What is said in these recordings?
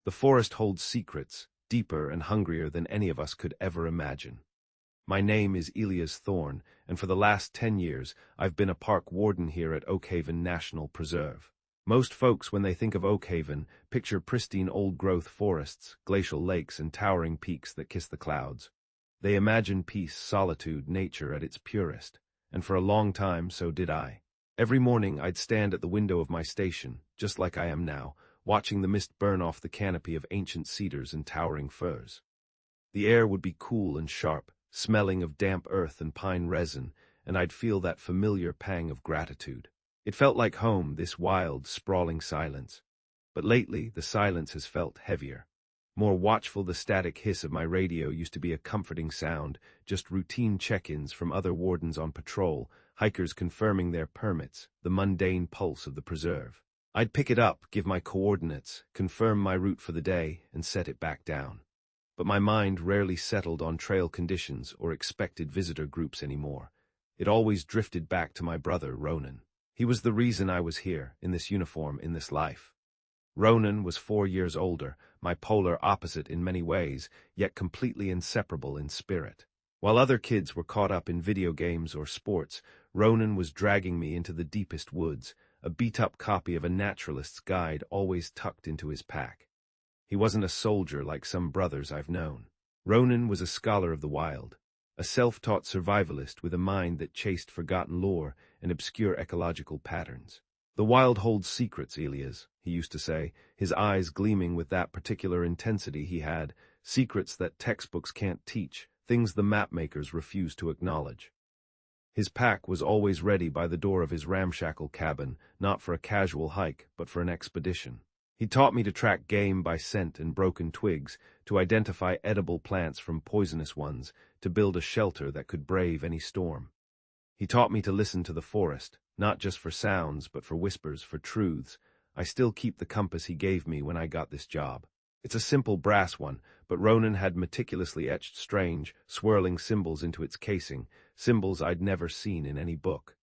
The forest holds secrets, deeper and hungrier than any of us could ever imagine. My name is Elias Thorne, and for the last 10 years, I've been a park warden here at Oakhaven National Preserve. Most folks, when they think of Oakhaven, picture pristine old-growth forests, glacial lakes, and towering peaks that kiss the clouds. They imagine peace, solitude, nature at its purest, and for a long time so did I. Every morning I'd stand at the window of my station, just like I am now, watching the mist burn off the canopy of ancient cedars and towering firs. The air would be cool and sharp, smelling of damp earth and pine resin, and I'd feel that familiar pang of gratitude. It felt like home, this wild, sprawling silence. But lately, the silence has felt heavier. More watchful, the static hiss of my radio used to be a comforting sound, just routine check-ins from other wardens on patrol, hikers confirming their permits, the mundane pulse of the preserve. I'd pick it up, give my coordinates, confirm my route for the day, and set it back down. But my mind rarely settled on trail conditions or expected visitor groups anymore. It always drifted back to my brother, Ronan. He was the reason I was here, in this uniform, in this life. Ronan was 4 years older, my polar opposite in many ways, yet completely inseparable in spirit. While other kids were caught up in video games or sports, Ronan was dragging me into the deepest woods, a beat-up copy of a naturalist's guide always tucked into his pack. He wasn't a soldier like some brothers I've known. Ronan was a scholar of the wild, a self-taught survivalist with a mind that chased forgotten lore and obscure ecological patterns. The wild holds secrets, Elias, he used to say, his eyes gleaming with that particular intensity he had, secrets that textbooks can't teach, things the mapmakers refuse to acknowledge. His pack was always ready by the door of his ramshackle cabin, not for a casual hike, but for an expedition. He taught me to track game by scent and broken twigs, to identify edible plants from poisonous ones, to build a shelter that could brave any storm. He taught me to listen to the forest, not just for sounds, but for whispers, for truths. I still keep the compass he gave me when I got this job. It's a simple brass one, but Ronan had meticulously etched strange, swirling symbols into its casing, symbols I'd never seen in any book.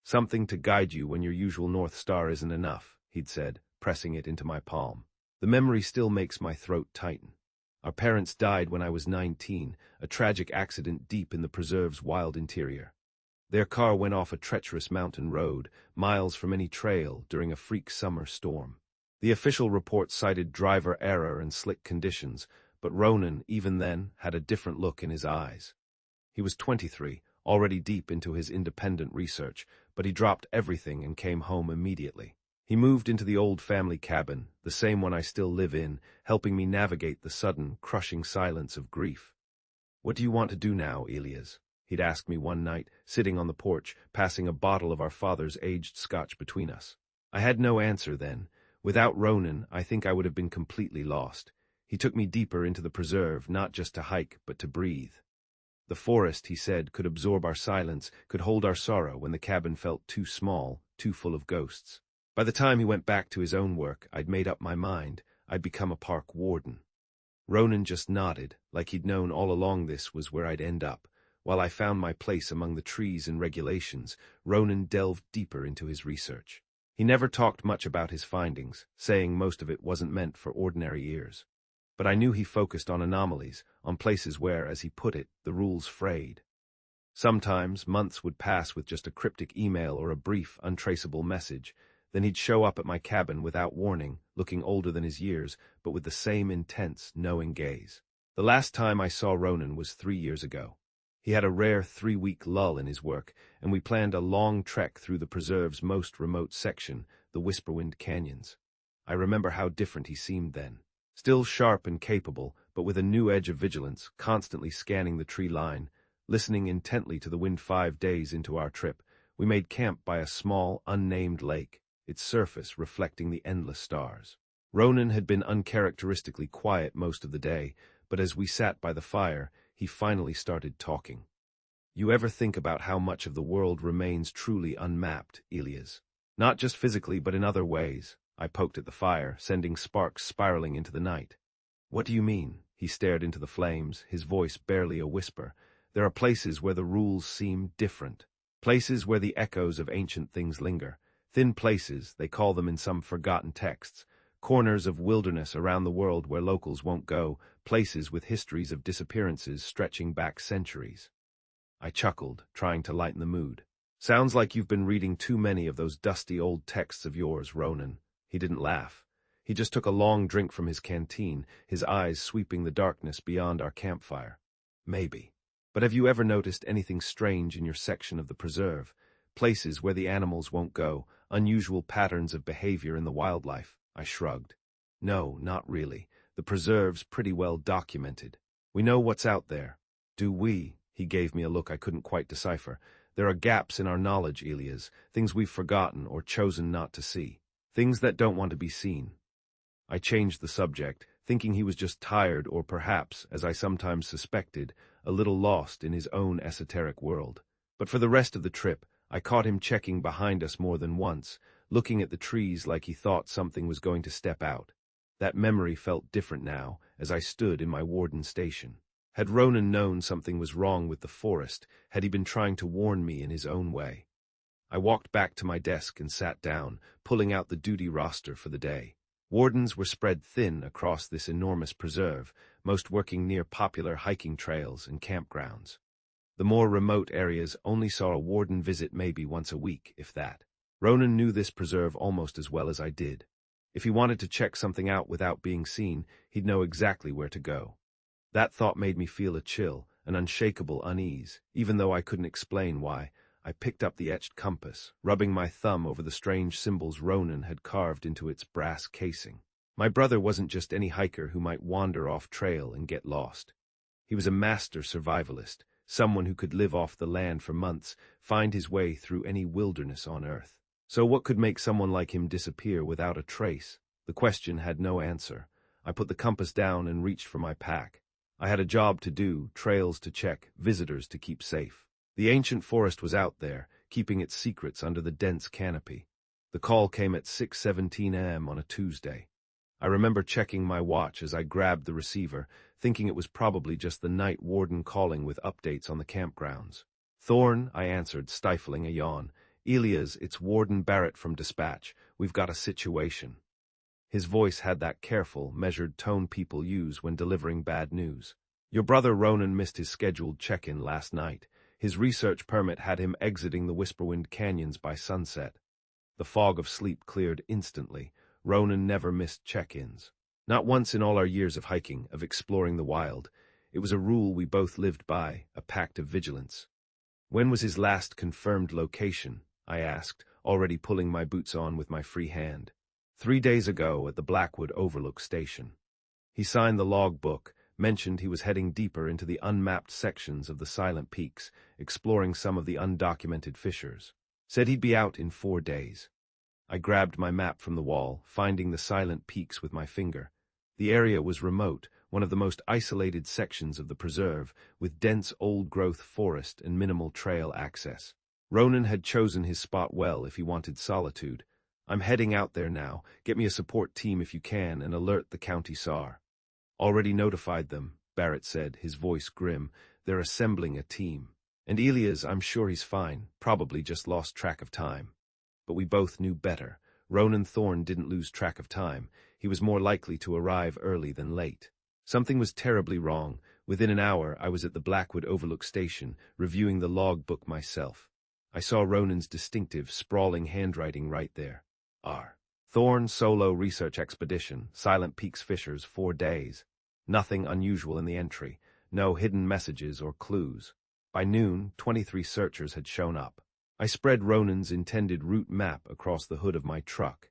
Something to guide you when your usual North Star isn't enough, he'd said, pressing it into my palm. The memory still makes my throat tighten. Our parents died when I was 19, a tragic accident deep in the preserve's wild interior. Their car went off a treacherous mountain road, miles from any trail, during a freak summer storm. The official report cited driver error and slick conditions, but Ronan, even then, had a different look in his eyes. He was 23, already deep into his independent research, but he dropped everything and came home immediately. He moved into the old family cabin, the same one I still live in, helping me navigate the sudden, crushing silence of grief. "What do you want to do now, Elias?" he'd ask me one night, sitting on the porch, passing a bottle of our father's aged scotch between us. I had no answer then. Without Ronan, I think I would have been completely lost. He took me deeper into the preserve, not just to hike, but to breathe. The forest, he said, could absorb our silence, could hold our sorrow when the cabin felt too small, too full of ghosts. By the time he went back to his own work, I'd made up my mind. I'd become a park warden. Ronan just nodded, like he'd known all along this was where I'd end up. While I found my place among the trees and regulations, Ronan delved deeper into his research. He never talked much about his findings, saying most of it wasn't meant for ordinary ears. But I knew he focused on anomalies, on places where, as he put it, the rules frayed. Sometimes, months would pass with just a cryptic email or a brief, untraceable message. Then he'd show up at my cabin without warning, looking older than his years, but with the same intense, knowing gaze. The last time I saw Ronan was 3 years ago. He had a rare 3-week lull in his work, and we planned a long trek through the preserve's most remote section, the Whisperwind Canyons. I remember how different he seemed then. Still sharp and capable, but with a new edge of vigilance, constantly scanning the tree line. Listening intently to the wind 5 days into our trip, we made camp by a small, unnamed lake, its surface reflecting the endless stars. Ronan had been uncharacteristically quiet most of the day, but as we sat by the fire, he finally started talking. "You ever think about how much of the world remains truly unmapped, Elias? Not just physically, but in other ways." I poked at the fire, sending sparks spiraling into the night. "What do you mean?" He stared into the flames, his voice barely a whisper. "There are places where the rules seem different. Places where the echoes of ancient things linger. Thin places, they call them in some forgotten texts. corners of wilderness around the world where locals won't go, places with histories of disappearances stretching back centuries. I chuckled, trying to lighten the mood. Sounds like you've been reading too many of those dusty old texts of yours, Ronan. He didn't laugh. He just took a long drink from his canteen, his eyes sweeping the darkness beyond our campfire. Maybe. But have you ever noticed anything strange in your section of the preserve? Places where the animals won't go, unusual patterns of behavior in the wildlife? I shrugged. No, not really. The preserve's pretty well documented. We know what's out there. Do we? He gave me a look I couldn't quite decipher. There are gaps in our knowledge, Elias, things we've forgotten or chosen not to see. Things that don't want to be seen. I changed the subject, thinking he was just tired or perhaps, as I sometimes suspected, a little lost in his own esoteric world. But for the rest of the trip, I caught him checking behind us more than once, looking at the trees like he thought something was going to step out. That memory felt different now, as I stood in my warden station. Had Ronan known something was wrong with the forest? Had he been trying to warn me in his own way? I walked back to my desk and sat down, pulling out the duty roster for the day. Wardens were spread thin across this enormous preserve, most working near popular hiking trails and campgrounds. The more remote areas only saw a warden visit maybe once a week, if that. Ronan knew this preserve almost as well as I did. If he wanted to check something out without being seen, he'd know exactly where to go. That thought made me feel a chill, an unshakable unease, even though I couldn't explain why. I picked up the etched compass, rubbing my thumb over the strange symbols Ronan had carved into its brass casing. My brother wasn't just any hiker who might wander off trail and get lost. He was a master survivalist, someone who could live off the land for months, find his way through any wilderness on Earth. So what could make someone like him disappear without a trace? The question had no answer. I put the compass down and reached for my pack. I had a job to do, trails to check, visitors to keep safe. The ancient forest was out there, keeping its secrets under the dense canopy. The call came at 6:17 a.m. on a Tuesday. I remember checking my watch as I grabbed the receiver, thinking it was probably just the night warden calling with updates on the campgrounds. "Thorn," I answered, stifling a yawn. "Elias, it's Warden Barrett from Dispatch. We've got a situation." His voice had that careful, measured tone people use when delivering bad news. "Your brother Ronan missed his scheduled check-in last night. His research permit had him exiting the Whisperwind Canyons by sunset." The fog of sleep cleared instantly. Ronan never missed check-ins. Not once in all our years of hiking, of exploring the wild. It was a rule we both lived by, a pact of vigilance. "When was his last confirmed location?" I asked, already pulling my boots on with my free hand. 3 days ago at the Blackwood Overlook Station. He signed the log book, mentioned he was heading deeper into the unmapped sections of the Silent Peaks, exploring some of the undocumented fissures. Said he'd be out in 4 days. I grabbed my map from the wall, finding the Silent Peaks with my finger. The area was remote, one of the most isolated sections of the preserve, with dense old-growth forest and minimal trail access. Ronan had chosen his spot well if he wanted solitude. "I'm heading out there now. Get me a support team if you can and alert the county SAR." "Already notified them," Barrett said, his voice grim. "They're assembling a team. And Elias, I'm sure he's fine, probably just lost track of time." But we both knew better. Ronan Thorn didn't lose track of time. He was more likely to arrive early than late. Something was terribly wrong. Within an hour, I was at the Blackwood Overlook Station, reviewing the log book myself. I saw Ronan's distinctive, sprawling handwriting right there. R. Thorn Solo Research Expedition, Silent Peaks Fissures, 4 days. Nothing unusual in the entry, no hidden messages or clues. By noon, 23 searchers had shown up. I spread Ronan's intended route map across the hood of my truck.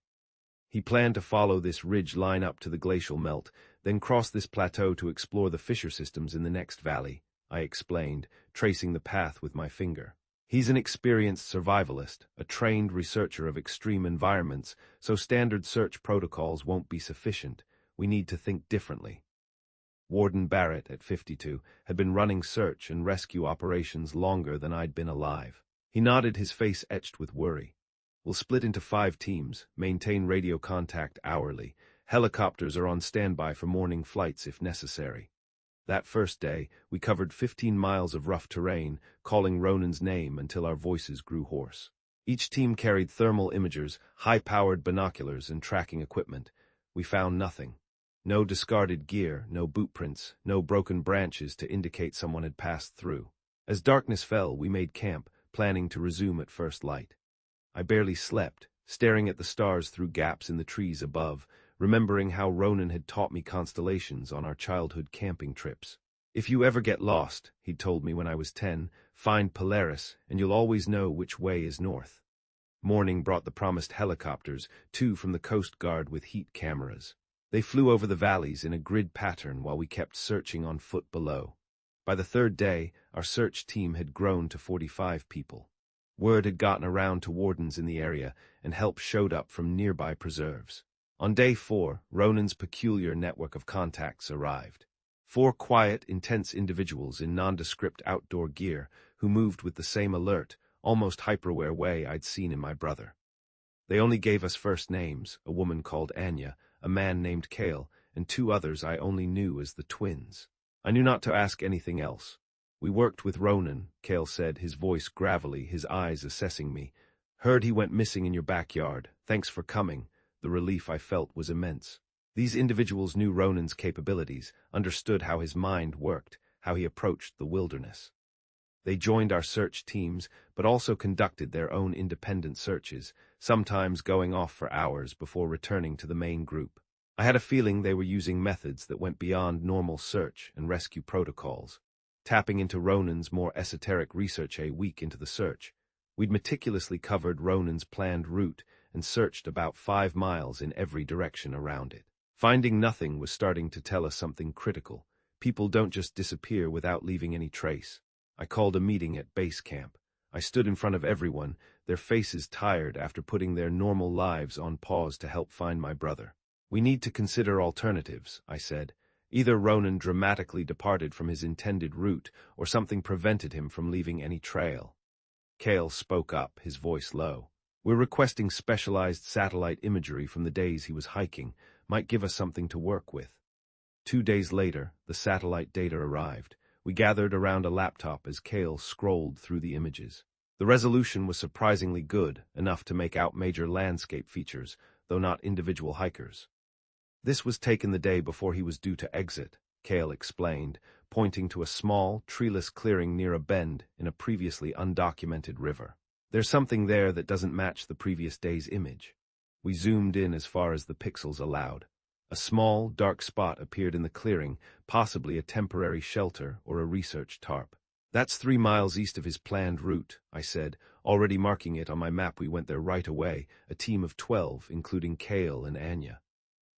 He planned to follow this ridge line up to the glacial melt, then cross this plateau to explore the fissure systems in the next valley, I explained, tracing the path with my finger. He's an experienced survivalist, a trained researcher of extreme environments, so standard search protocols won't be sufficient. We need to think differently. Warden Barrett, at 52, had been running search and rescue operations longer than I'd been alive. He nodded, his face etched with worry. "We'll split into 5 teams, maintain radio contact hourly. Helicopters are on standby for morning flights if necessary." That first day, we covered 15 miles of rough terrain, calling Ronan's name until our voices grew hoarse. Each team carried thermal imagers, high-powered binoculars, and tracking equipment. We found nothing. No discarded gear, no boot prints, no broken branches to indicate someone had passed through. As darkness fell, we made camp, planning to resume at first light. I barely slept, staring at the stars through gaps in the trees above, remembering how Ronan had taught me constellations on our childhood camping trips. If you ever get lost, he'd told me when I was 10, find Polaris, and you'll always know which way is north. Morning brought the promised helicopters, 2 from the Coast Guard with heat cameras. They flew over the valleys in a grid pattern while we kept searching on foot below. By the third day, our search team had grown to 45 people. Word had gotten around to wardens in the area, and help showed up from nearby preserves. On day 4, Ronan's peculiar network of contacts arrived. 4 quiet, intense individuals in nondescript outdoor gear who moved with the same alert, almost hyper-aware way I'd seen in my brother. They only gave us first names, a woman called Anya, a man named Kale, and 2 others I only knew as the twins. I knew not to ask anything else. We worked with Ronan, Kale said, his voice gravelly, his eyes assessing me. Heard he went missing in your backyard. Thanks for coming. The relief I felt was immense. These individuals knew Ronan's capabilities, understood how his mind worked, how he approached the wilderness. They joined our search teams, but also conducted their own independent searches, sometimes going off for hours before returning to the main group. I had a feeling they were using methods that went beyond normal search and rescue protocols. Tapping into Ronan's more esoteric research a week into the search, we'd meticulously covered Ronan's planned route and searched about 5 miles in every direction around it. Finding nothing was starting to tell us something critical. People don't just disappear without leaving any trace. I called a meeting at base camp. I stood in front of everyone, their faces tired after putting their normal lives on pause to help find my brother. We need to consider alternatives, I said. Either Ronan dramatically departed from his intended route, or something prevented him from leaving any trail. Kale spoke up, his voice low. We're requesting specialized satellite imagery from the days he was hiking. Might give us something to work with. 2 days later, the satellite data arrived. We gathered around a laptop as Kale scrolled through the images. The resolution was surprisingly good, enough to make out major landscape features, though not individual hikers. This was taken the day before he was due to exit, Kale explained, pointing to a small, treeless clearing near a bend in a previously undocumented river. There's something there that doesn't match the previous day's image. We zoomed in as far as the pixels allowed. A small, dark spot appeared in the clearing, possibly a temporary shelter or a research tarp. That's 3 miles east of his planned route, I said, already marking it on my map. We went there right away, a team of 12, including Kale and Anya.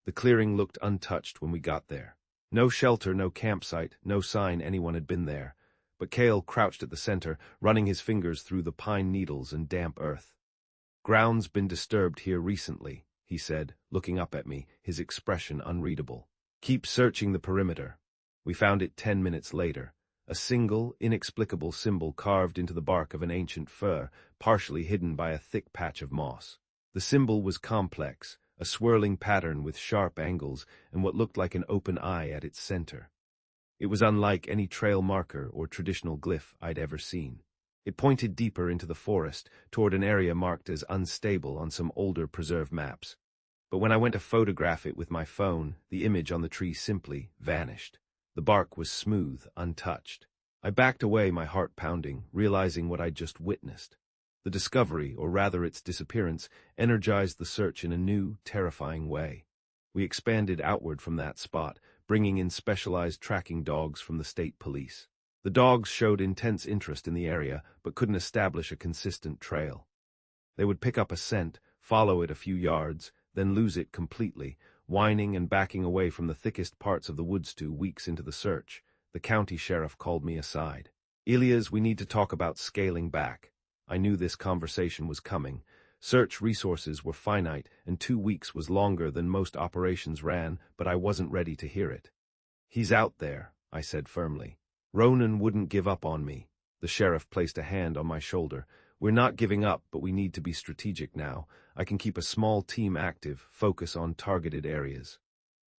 The clearing looked untouched when we got there. No shelter, no campsite, no sign anyone had been there. But Kale crouched at the center, running his fingers through the pine needles and damp earth. Ground's been disturbed here recently, he said, looking up at me, his expression unreadable. Keep searching the perimeter. We found it 10 minutes later. A single, inexplicable symbol carved into the bark of an ancient fir, partially hidden by a thick patch of moss. The symbol was complex, a swirling pattern with sharp angles and what looked like an open eye at its center. It was unlike any trail marker or traditional glyph I'd ever seen. It pointed deeper into the forest, toward an area marked as unstable on some older preserve maps. But when I went to photograph it with my phone, the image on the tree simply vanished. The bark was smooth, untouched. I backed away, my heart pounding, realizing what I'd just witnessed. The discovery, or rather its disappearance, energized the search in a new, terrifying way. We expanded outward from that spot, bringing in specialized tracking dogs from the state police. The dogs showed intense interest in the area, but couldn't establish a consistent trail. They would pick up a scent, follow it a few yards, then lose it completely, whining and backing away from the thickest parts of the woods. 2 weeks into the search, the county sheriff called me aside. "Elias, we need to talk about scaling back." I knew this conversation was coming. Search resources were finite, and 2 weeks was longer than most operations ran, but I wasn't ready to hear it. "He's out there," I said firmly. "Ronan wouldn't give up on me." The sheriff placed a hand on my shoulder. "We're not giving up, but we need to be strategic now. I can keep a small team active, focus on targeted areas."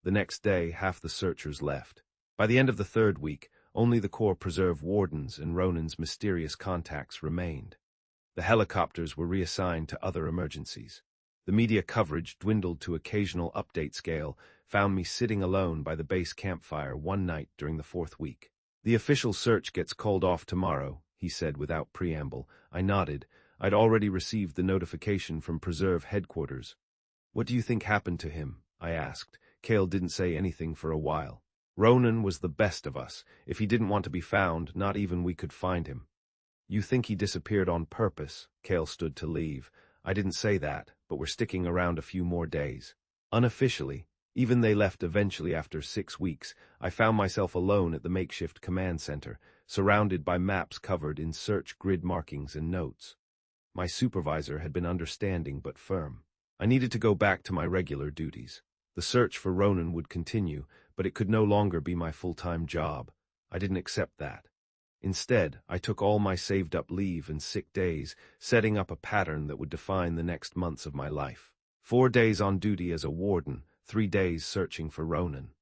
The next day, half the searchers left. By the end of the 3rd week, only the core preserve wardens and Ronan's mysterious contacts remained. The helicopters were reassigned to other emergencies. The media coverage dwindled to occasional update scale, found me sitting alone by the base campfire one night during the 4th week. "The official search gets called off tomorrow," he said without preamble. I nodded. I'd already received the notification from Preserve headquarters. "What do you think happened to him?" I asked. Cale didn't say anything for a while. "Ronan was the best of us. If he didn't want to be found, not even we could find him." "You think he disappeared on purpose?" Cale stood to leave. "I didn't say that, but we're sticking around a few more days." Unofficially, even they left eventually after 6 weeks, I found myself alone at the makeshift command center, surrounded by maps covered in search grid markings and notes. My supervisor had been understanding but firm. I needed to go back to my regular duties. The search for Ronan would continue, but it could no longer be my full-time job. I didn't accept that. Instead, I took all my saved-up leave and sick days, setting up a pattern that would define the next months of my life. 4 days on duty as a warden, 3 days searching for Ronan.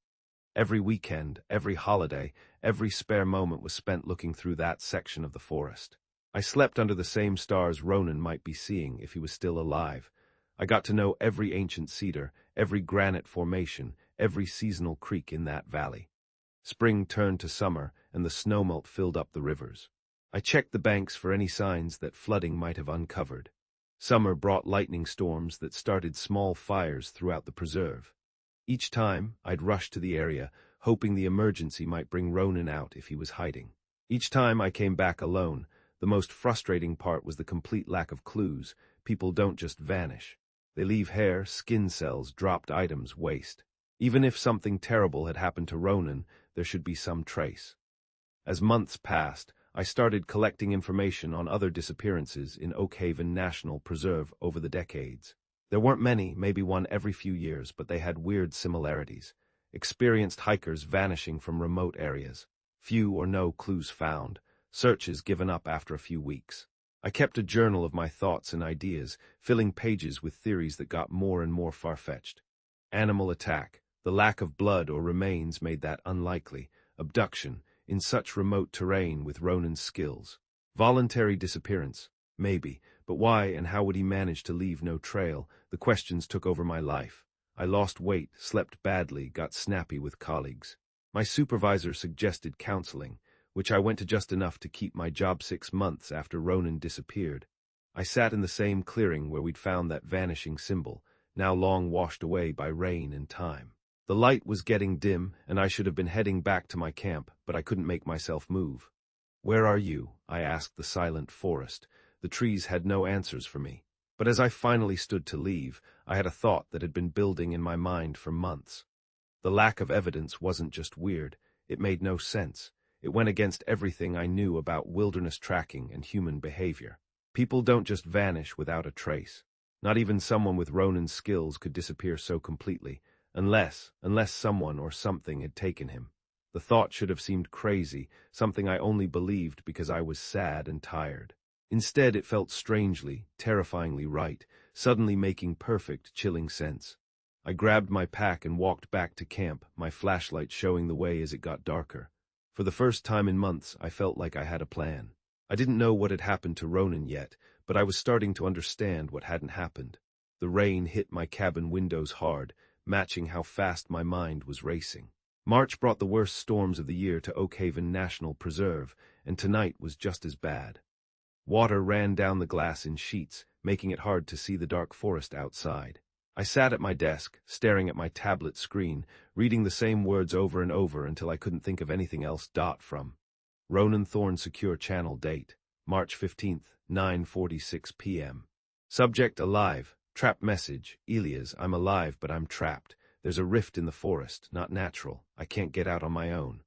Every weekend, every holiday, every spare moment was spent looking through that section of the forest. I slept under the same stars Ronan might be seeing if he was still alive. I got to know every ancient cedar, every granite formation, every seasonal creek in that valley. Spring turned to summer, and the snowmelt filled up the rivers. I checked the banks for any signs that flooding might have uncovered. Summer brought lightning storms that started small fires throughout the preserve. Each time, I'd rush to the area, hoping the emergency might bring Ronan out if he was hiding. Each time I came back alone. The most frustrating part was the complete lack of clues. People don't just vanish. They leave hair, skin cells, dropped items, waste. Even if something terrible had happened to Ronan, there should be some trace. As months passed, I started collecting information on other disappearances in Oakhaven National Preserve over the decades. There weren't many, maybe one every few years, but they had weird similarities. Experienced hikers vanishing from remote areas. Few or no clues found. Searches given up after a few weeks. I kept a journal of my thoughts and ideas, filling pages with theories that got more and more far-fetched. Animal attack. The lack of blood or remains made that unlikely. Abduction, in such remote terrain with Ronan's skills. Voluntary disappearance, maybe, but why and how would he manage to leave no trail? The questions took over my life. I lost weight, slept badly, got snappy with colleagues. My supervisor suggested counseling, which I went to just enough to keep my job 6 months after Ronan disappeared. I sat in the same clearing where we'd found that vanishing symbol, now long washed away by rain and time. The light was getting dim, and I should have been heading back to my camp, but I couldn't make myself move. "Where are you?" I asked the silent forest. The trees had no answers for me. But as I finally stood to leave, I had a thought that had been building in my mind for months. The lack of evidence wasn't just weird, it made no sense. It went against everything I knew about wilderness tracking and human behavior. People don't just vanish without a trace. Not even someone with Ronan's skills could disappear so completely, unless someone or something had taken him. The thought should have seemed crazy, something I only believed because I was sad and tired. Instead, it felt strangely, terrifyingly right, suddenly making perfect, chilling sense. I grabbed my pack and walked back to camp, my flashlight showing the way as it got darker. For the first time in months, I felt like I had a plan. I didn't know what had happened to Ronan yet, but I was starting to understand what hadn't happened. The rain hit my cabin windows hard, matching how fast my mind was racing. March brought the worst storms of the year to Oakhaven National Preserve, and tonight was just as bad. Water ran down the glass in sheets, making it hard to see the dark forest outside. I sat at my desk, staring at my tablet screen, reading the same words over and over until I couldn't think of anything else. From Ronan Thorne Secure Channel date, March 15th, 9:46 p.m. Subject alive. Trap message. Elias, I'm alive, but I'm trapped. There's a rift in the forest, not natural. I can't get out on my own.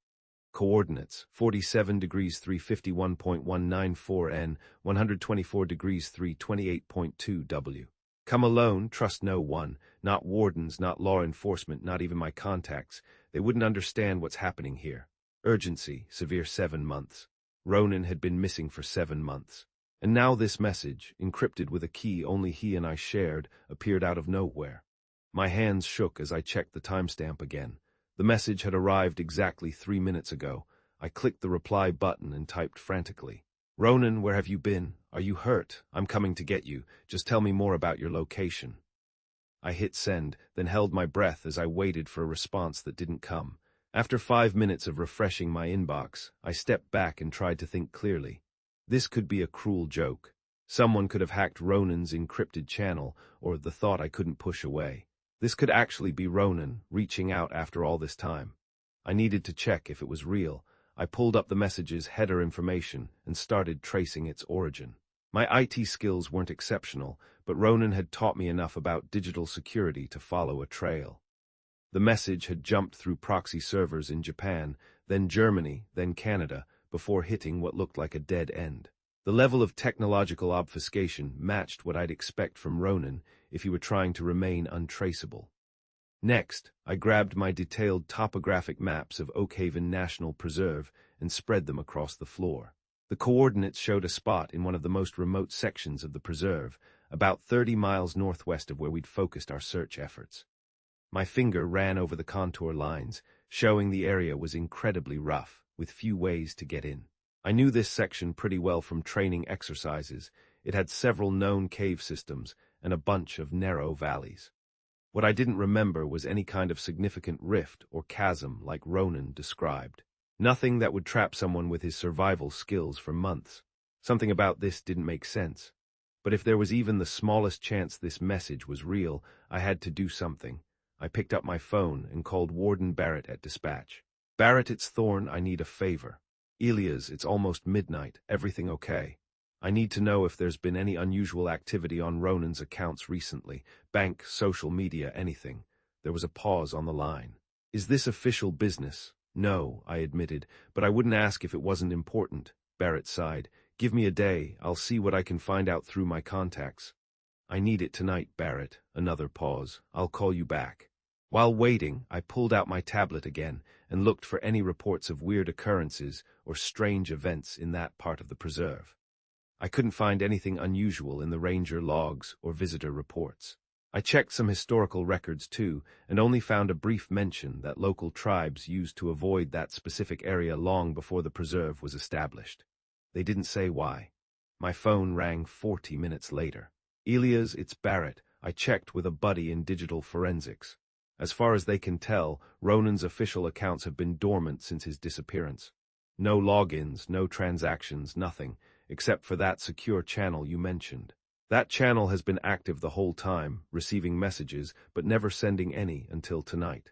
Coordinates, 47 degrees 351.194 N, 124 degrees 328.2 W. Come alone, trust no one, not wardens, not law enforcement, not even my contacts. They wouldn't understand what's happening here. Urgency, severe 7 months. Ronan had been missing for 7 months. And now this message, encrypted with a key only he and I shared, appeared out of nowhere. My hands shook as I checked the timestamp again. The message had arrived exactly 3 minutes ago. I clicked the reply button and typed frantically. "Ronan, where have you been? Are you hurt? I'm coming to get you. Just tell me more about your location." I hit send, then held my breath as I waited for a response that didn't come. After 5 minutes of refreshing my inbox, I stepped back and tried to think clearly. This could be a cruel joke. Someone could have hacked Ronan's encrypted channel, or the thought I couldn't push away. This could actually be Ronan, reaching out after all this time. I needed to check if it was real. I pulled up the message's header information and started tracing its origin. My IT skills weren't exceptional, but Ronan had taught me enough about digital security to follow a trail. The message had jumped through proxy servers in Japan, then Germany, then Canada, before hitting what looked like a dead end. The level of technological obfuscation matched what I'd expect from Ronan if he were trying to remain untraceable. Next, I grabbed my detailed topographic maps of Oakhaven National Preserve and spread them across the floor. The coordinates showed a spot in one of the most remote sections of the preserve, about 30 miles northwest of where we'd focused our search efforts. My finger ran over the contour lines, showing the area was incredibly rough, with few ways to get in. I knew this section pretty well from training exercises. It had several known cave systems and a bunch of narrow valleys. What I didn't remember was any kind of significant rift or chasm like Ronan described. Nothing that would trap someone with his survival skills for months. Something about this didn't make sense. But if there was even the smallest chance this message was real, I had to do something. I picked up my phone and called Warden Barrett at dispatch. Barrett, it's Thorne, I need a favor. Elias, it's almost midnight, everything okay? I need to know if there's been any unusual activity on Ronan's accounts recently, bank, social media, anything. There was a pause on the line. Is this official business? No, I admitted, but I wouldn't ask if it wasn't important. Barrett sighed. Give me a day, I'll see what I can find out through my contacts. I need it tonight, Barrett. Another pause. I'll call you back. While waiting, I pulled out my tablet again and looked for any reports of weird occurrences or strange events in that part of the preserve. I couldn't find anything unusual in the ranger logs or visitor reports. I checked some historical records too, and only found a brief mention that local tribes used to avoid that specific area long before the preserve was established. They didn't say why. My phone rang 40 minutes later. Elias, it's Barrett. I checked with a buddy in digital forensics. As far as they can tell, Ronan's official accounts have been dormant since his disappearance. No logins, no transactions, nothing, except for that secure channel you mentioned. That channel has been active the whole time, receiving messages, but never sending any until tonight.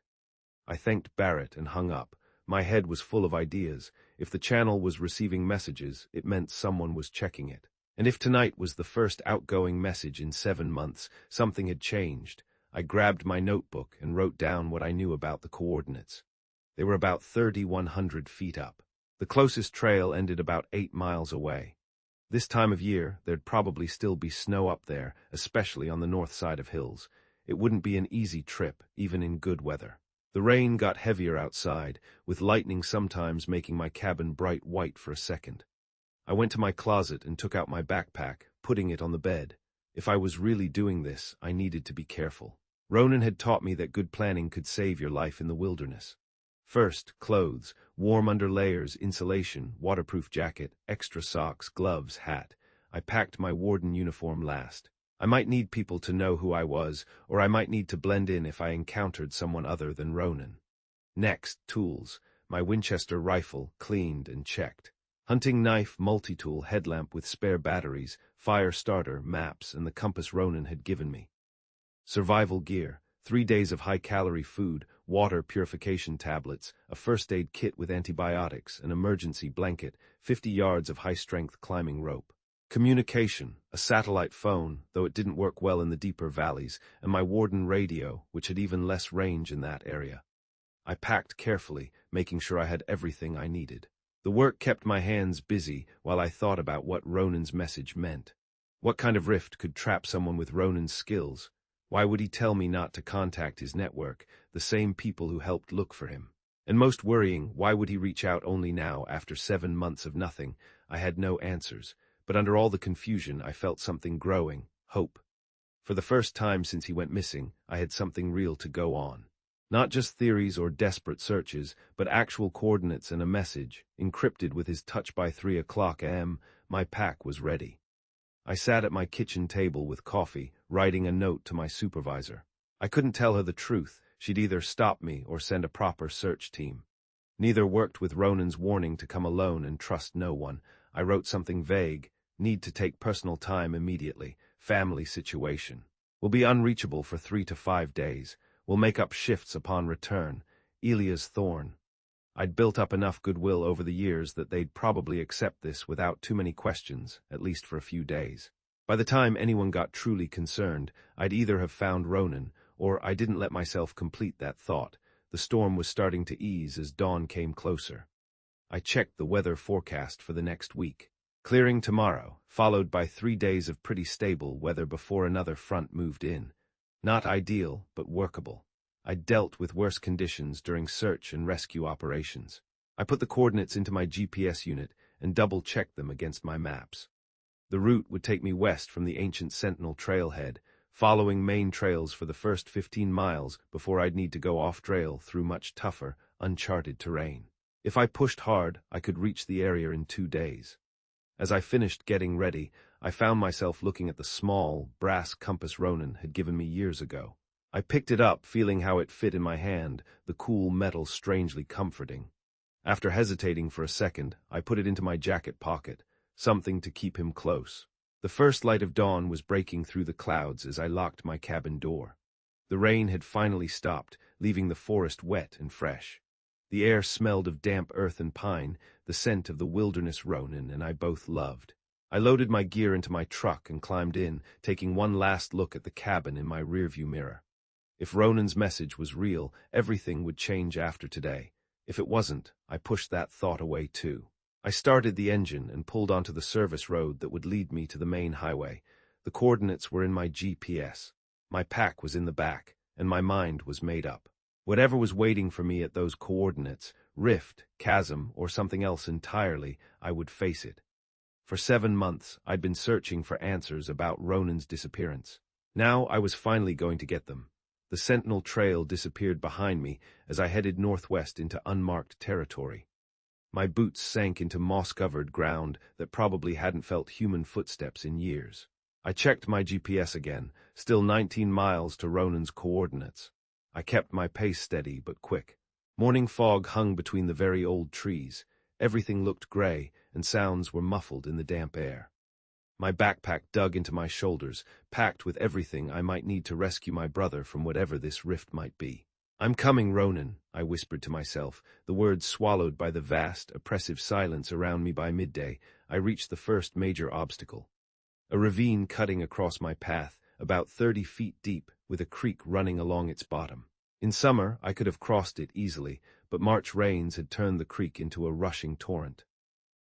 I thanked Barrett and hung up. My head was full of ideas. If the channel was receiving messages, it meant someone was checking it. And if tonight was the first outgoing message in 7 months, something had changed. I grabbed my notebook and wrote down what I knew about the coordinates. They were about 3,100 feet up. The closest trail ended about 8 miles away. This time of year, there'd probably still be snow up there, especially on the north side of hills. It wouldn't be an easy trip, even in good weather. The rain got heavier outside, with lightning sometimes making my cabin bright white for a second. I went to my closet and took out my backpack, putting it on the bed. If I was really doing this, I needed to be careful. Ronan had taught me that good planning could save your life in the wilderness. First, clothes, warm underlayers, insulation, waterproof jacket, extra socks, gloves, hat. I packed my warden uniform last. I might need people to know who I was, or I might need to blend in if I encountered someone other than Ronan. Next, tools. My Winchester rifle, cleaned and checked. Hunting knife, multi-tool, headlamp with spare batteries, fire starter, maps, and the compass Ronan had given me. Survival gear, 3 days of high-calorie food, water purification tablets, a first-aid kit with antibiotics, an emergency blanket, 50 yards of high-strength climbing rope. Communication, a satellite phone, though it didn't work well in the deeper valleys, and my warden radio, which had even less range in that area. I packed carefully, making sure I had everything I needed. The work kept my hands busy while I thought about what Ronan's message meant. What kind of rift could trap someone with Ronan's skills? Why would he tell me not to contact his network, the same people who helped look for him? And most worrying, why would he reach out only now, after 7 months of nothing? I had no answers, but under all the confusion I felt something growing, hope. For the first time since he went missing, I had something real to go on. Not just theories or desperate searches, but actual coordinates and a message, encrypted with his touch by 3 o'clock a.m., my pack was ready. I sat at my kitchen table with coffee, writing a note to my supervisor. I couldn't tell her the truth. She'd either stop me or send a proper search team. Neither worked with Ronan's warning to come alone and trust no one. I wrote something vague: need to take personal time immediately, family situation. Will be unreachable for 3 to 5 days. Will make up shifts upon return. Elias Thorne. I'd built up enough goodwill over the years that they'd probably accept this without too many questions, at least for a few days. By the time anyone got truly concerned, I'd either have found Ronan, or I didn't let myself complete that thought. The storm was starting to ease as dawn came closer. I checked the weather forecast for the next week. Clearing tomorrow, followed by 3 days of pretty stable weather before another front moved in. Not ideal, but workable. I'd dealt with worse conditions during search and rescue operations. I put the coordinates into my GPS unit and double-checked them against my maps. The route would take me west from the ancient Sentinel trailhead, following main trails for the first 15 miles before I'd need to go off-trail through much tougher, uncharted terrain. If I pushed hard, I could reach the area in 2 days. As I finished getting ready, I found myself looking at the small, brass compass Ronan had given me years ago. I picked it up, feeling how it fit in my hand, the cool metal strangely comforting. After hesitating for a second, I put it into my jacket pocket, something to keep him close. The first light of dawn was breaking through the clouds as I locked my cabin door. The rain had finally stopped, leaving the forest wet and fresh. The air smelled of damp earth and pine, the scent of the wilderness Ronan and I both loved. I loaded my gear into my truck and climbed in, taking one last look at the cabin in my rearview mirror. If Ronan's message was real, everything would change after today. If it wasn't, I pushed that thought away too. I started the engine and pulled onto the service road that would lead me to the main highway. The coordinates were in my GPS. My pack was in the back, and my mind was made up. Whatever was waiting for me at those coordinates, rift, chasm, or something else entirely, I would face it. For 7 months, I'd been searching for answers about Ronan's disappearance. Now I was finally going to get them. The Sentinel Trail disappeared behind me as I headed northwest into unmarked territory. My boots sank into moss-covered ground that probably hadn't felt human footsteps in years. I checked my GPS again, still 19 miles to Ronan's coordinates. I kept my pace steady but quick. Morning fog hung between the very old trees. Everything looked gray, and sounds were muffled in the damp air. My backpack dug into my shoulders, packed with everything I might need to rescue my brother from whatever this rift might be. "I'm coming, Ronan," I whispered to myself, the words swallowed by the vast, oppressive silence around me. By midday, I reached the first major obstacle. A ravine cutting across my path, about 30 feet deep, with a creek running along its bottom. In summer, I could have crossed it easily, but March rains had turned the creek into a rushing torrent.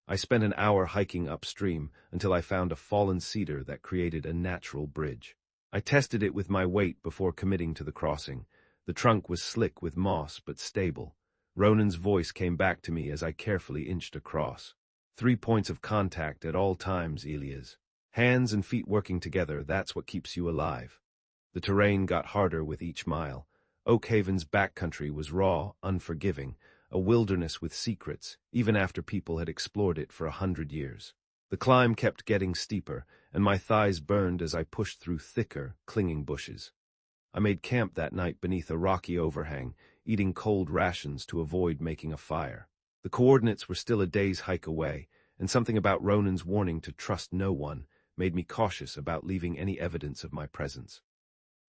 I spent an hour hiking upstream until I found a fallen cedar that created a natural bridge. I tested it with my weight before committing to the crossing. The trunk was slick with moss but stable. Ronan's voice came back to me as I carefully inched across. 3 points of contact at all times, Elias. Hands and feet working together, that's what keeps you alive. The terrain got harder with each mile. Oakhaven's backcountry was raw, unforgiving, a wilderness with secrets, even after people had explored it for 100 years. The climb kept getting steeper, and my thighs burned as I pushed through thicker, clinging bushes. I made camp that night beneath a rocky overhang, eating cold rations to avoid making a fire. The coordinates were still a day's hike away, and something about Ronan's warning to trust no one made me cautious about leaving any evidence of my presence.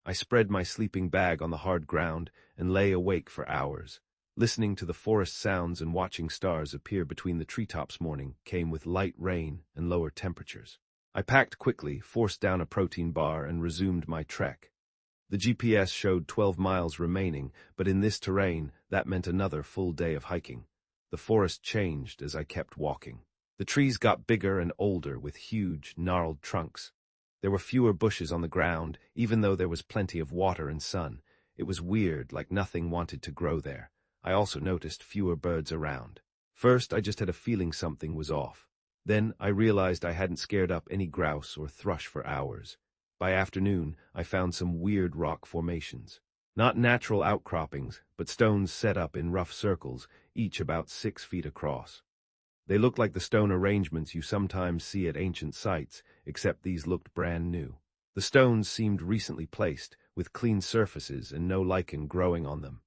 I spread my sleeping bag on the hard ground and lay awake for hours. Listening to the forest sounds and watching stars appear between the treetops. Morning came with light rain and lower temperatures. I packed quickly, forced down a protein bar, and resumed my trek. The GPS showed 12 miles remaining, but in this terrain, that meant another full day of hiking. The forest changed as I kept walking. The trees got bigger and older with huge, gnarled trunks. There were fewer bushes on the ground, even though there was plenty of water and sun. It was weird, like nothing wanted to grow there. I also noticed fewer birds around. First, I just had a feeling something was off. Then, I realized I hadn't scared up any grouse or thrush for hours. By afternoon, I found some weird rock formations. Not natural outcroppings, but stones set up in rough circles, each about 6 feet across. They looked like the stone arrangements you sometimes see at ancient sites, except these looked brand new. The stones seemed recently placed, with clean surfaces and no lichen growing on them.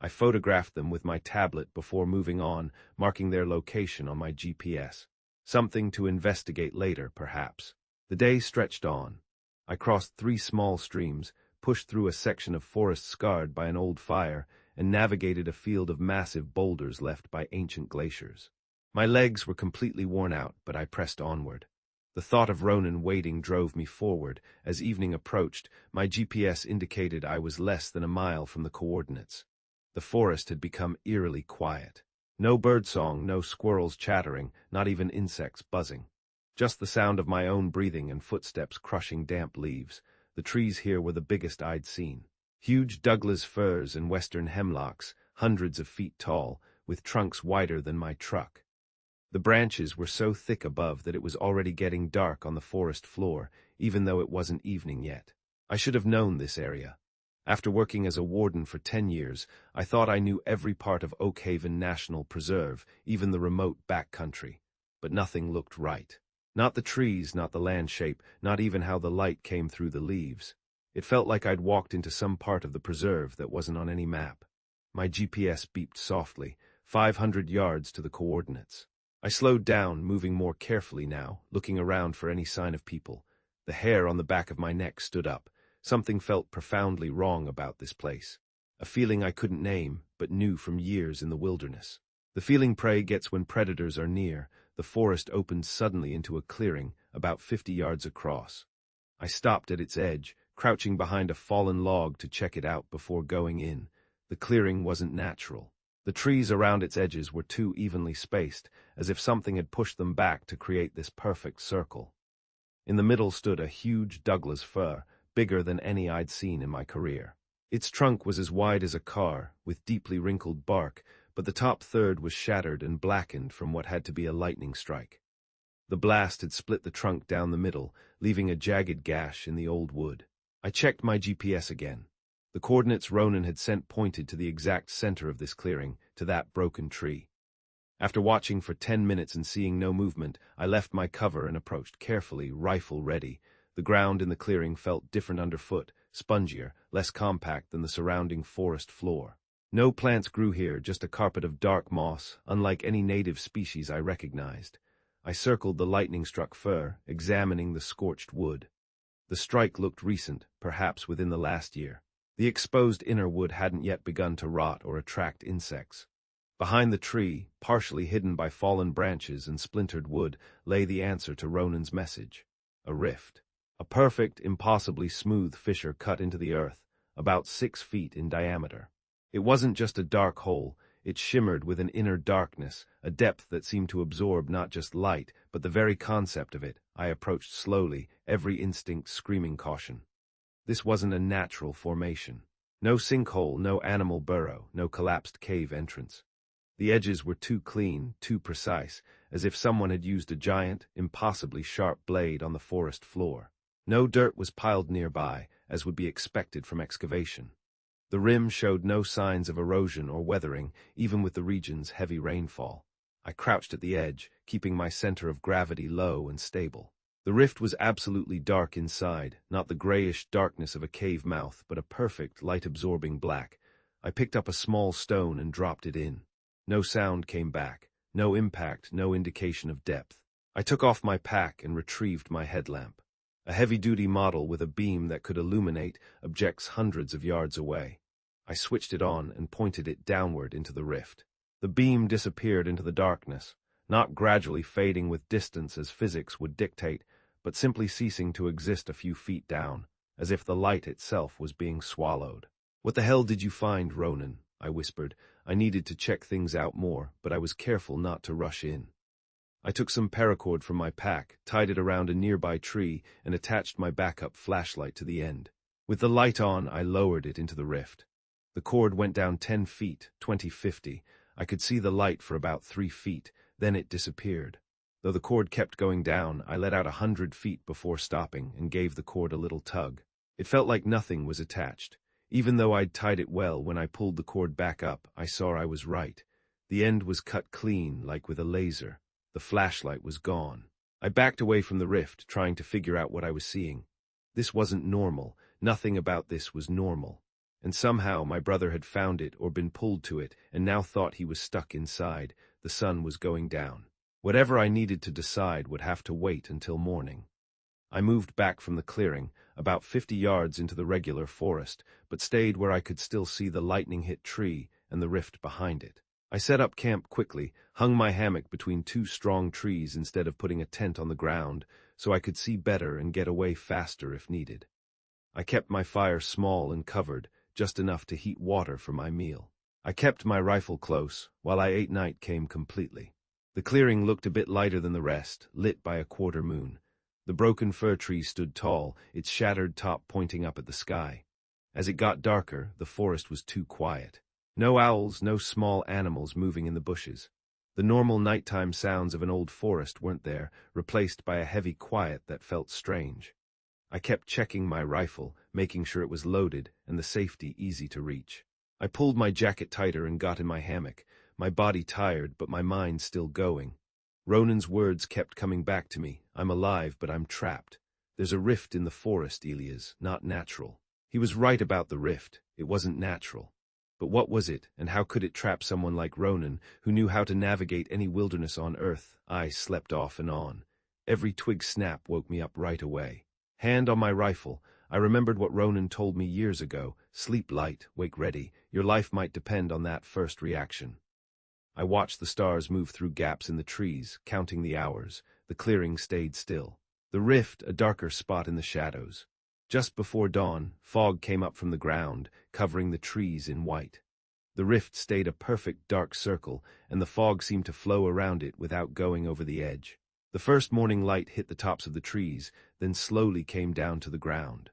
I photographed them with my tablet before moving on, marking their location on my GPS. Something to investigate later, perhaps. The day stretched on. I crossed 3 small streams, pushed through a section of forest scarred by an old fire, and navigated a field of massive boulders left by ancient glaciers. My legs were completely worn out, but I pressed onward. The thought of Ronan waiting drove me forward. As evening approached, my GPS indicated I was less than a mile from the coordinates. The forest had become eerily quiet. No birdsong, no squirrels chattering, not even insects buzzing. Just the sound of my own breathing and footsteps crushing damp leaves. The trees here were the biggest I'd seen. Huge Douglas firs and western hemlocks, hundreds of feet tall, with trunks wider than my truck. The branches were so thick above that it was already getting dark on the forest floor, even though it wasn't evening yet. I should have known this area. After working as a warden for 10 years, I thought I knew every part of Oakhaven National Preserve, even the remote backcountry. But nothing looked right. Not the trees, not the land shape, not even how the light came through the leaves. It felt like I'd walked into some part of the preserve that wasn't on any map. My GPS beeped softly, 500 yards to the coordinates. I slowed down, moving more carefully now, looking around for any sign of people. The hair on the back of my neck stood up. Something felt profoundly wrong about this place. A feeling I couldn't name, but knew from years in the wilderness. The feeling prey gets when predators are near. The forest opened suddenly into a clearing, about 50 yards across. I stopped at its edge, crouching behind a fallen log to check it out before going in. The clearing wasn't natural. The trees around its edges were too evenly spaced, as if something had pushed them back to create this perfect circle. In the middle stood a huge Douglas fir, bigger than any I'd seen in my career. Its trunk was as wide as a car, with deeply wrinkled bark, but the top third was shattered and blackened from what had to be a lightning strike. The blast had split the trunk down the middle, leaving a jagged gash in the old wood. I checked my GPS again. The coordinates Ronan had sent pointed to the exact center of this clearing, to that broken tree. After watching for 10 minutes and seeing no movement, I left my cover and approached carefully, rifle ready. The ground in the clearing felt different underfoot, spongier, less compact than the surrounding forest floor. No plants grew here, just a carpet of dark moss, unlike any native species I recognized. I circled the lightning-struck fir, examining the scorched wood. The strike looked recent, perhaps within the last year. The exposed inner wood hadn't yet begun to rot or attract insects. Behind the tree, partially hidden by fallen branches and splintered wood, lay the answer to Ronan's message. A rift. A perfect, impossibly smooth fissure cut into the earth, about 6 feet in diameter. It wasn't just a dark hole, it shimmered with an inner darkness, a depth that seemed to absorb not just light, but the very concept of it. I approached slowly, every instinct screaming caution. This wasn't a natural formation. No sinkhole, no animal burrow, no collapsed cave entrance. The edges were too clean, too precise, as if someone had used a giant, impossibly sharp blade on the forest floor. No dirt was piled nearby, as would be expected from excavation. The rim showed no signs of erosion or weathering, even with the region's heavy rainfall. I crouched at the edge, keeping my center of gravity low and stable. The rift was absolutely dark inside, not the grayish darkness of a cave mouth, but a perfect, light-absorbing black. I picked up a small stone and dropped it in. No sound came back, no impact, no indication of depth. I took off my pack and retrieved my headlamp. A heavy-duty model with a beam that could illuminate objects hundreds of yards away. I switched it on and pointed it downward into the rift. The beam disappeared into the darkness, not gradually fading with distance as physics would dictate, but simply ceasing to exist a few feet down, as if the light itself was being swallowed. "What the hell did you find, Ronan?" I whispered. I needed to check things out more, but I was careful not to rush in. I took some paracord from my pack, tied it around a nearby tree, and attached my backup flashlight to the end. With the light on, I lowered it into the rift. The cord went down 10 feet, 20-50. I could see the light for about 3 feet, then it disappeared. Though the cord kept going down, I let out 100 feet before stopping and gave the cord a little tug. It felt like nothing was attached. Even though I'd tied it well, when I pulled the cord back up, I saw I was right. The end was cut clean, like with a laser. The flashlight was gone. I backed away from the rift, trying to figure out what I was seeing. This wasn't normal. Nothing about this was normal. And somehow my brother had found it or been pulled to it and now thought he was stuck inside. The sun was going down. Whatever I needed to decide would have to wait until morning. I moved back from the clearing, about 50 yards into the regular forest, but stayed where I could still see the lightning-hit tree and the rift behind it. I set up camp quickly, hung my hammock between two strong trees instead of putting a tent on the ground, so I could see better and get away faster if needed. I kept my fire small and covered, just enough to heat water for my meal. I kept my rifle close, while I ate. Night came completely. The clearing looked a bit lighter than the rest, lit by a quarter moon. The broken fir tree stood tall, its shattered top pointing up at the sky. As it got darker, the forest was too quiet. No owls, no small animals moving in the bushes. The normal nighttime sounds of an old forest weren't there, replaced by a heavy quiet that felt strange. I kept checking my rifle, making sure it was loaded and the safety easy to reach. I pulled my jacket tighter and got in my hammock, my body tired but my mind still going. Ronan's words kept coming back to me. I'm alive, but I'm trapped. There's a rift in the forest, Elias, not natural. He was right about the rift. It wasn't natural. But what was it, and how could it trap someone like Ronan, who knew how to navigate any wilderness on Earth? I slept off and on. Every twig snap woke me up right away. Hand on my rifle, I remembered what Ronan told me years ago. Sleep light, wake ready. Your life might depend on that first reaction. I watched the stars move through gaps in the trees, counting the hours. The clearing stayed still. The rift, a darker spot in the shadows. Just before dawn, fog came up from the ground, covering the trees in white. The rift stayed a perfect dark circle, and the fog seemed to flow around it without going over the edge. The first morning light hit the tops of the trees, then slowly came down to the ground.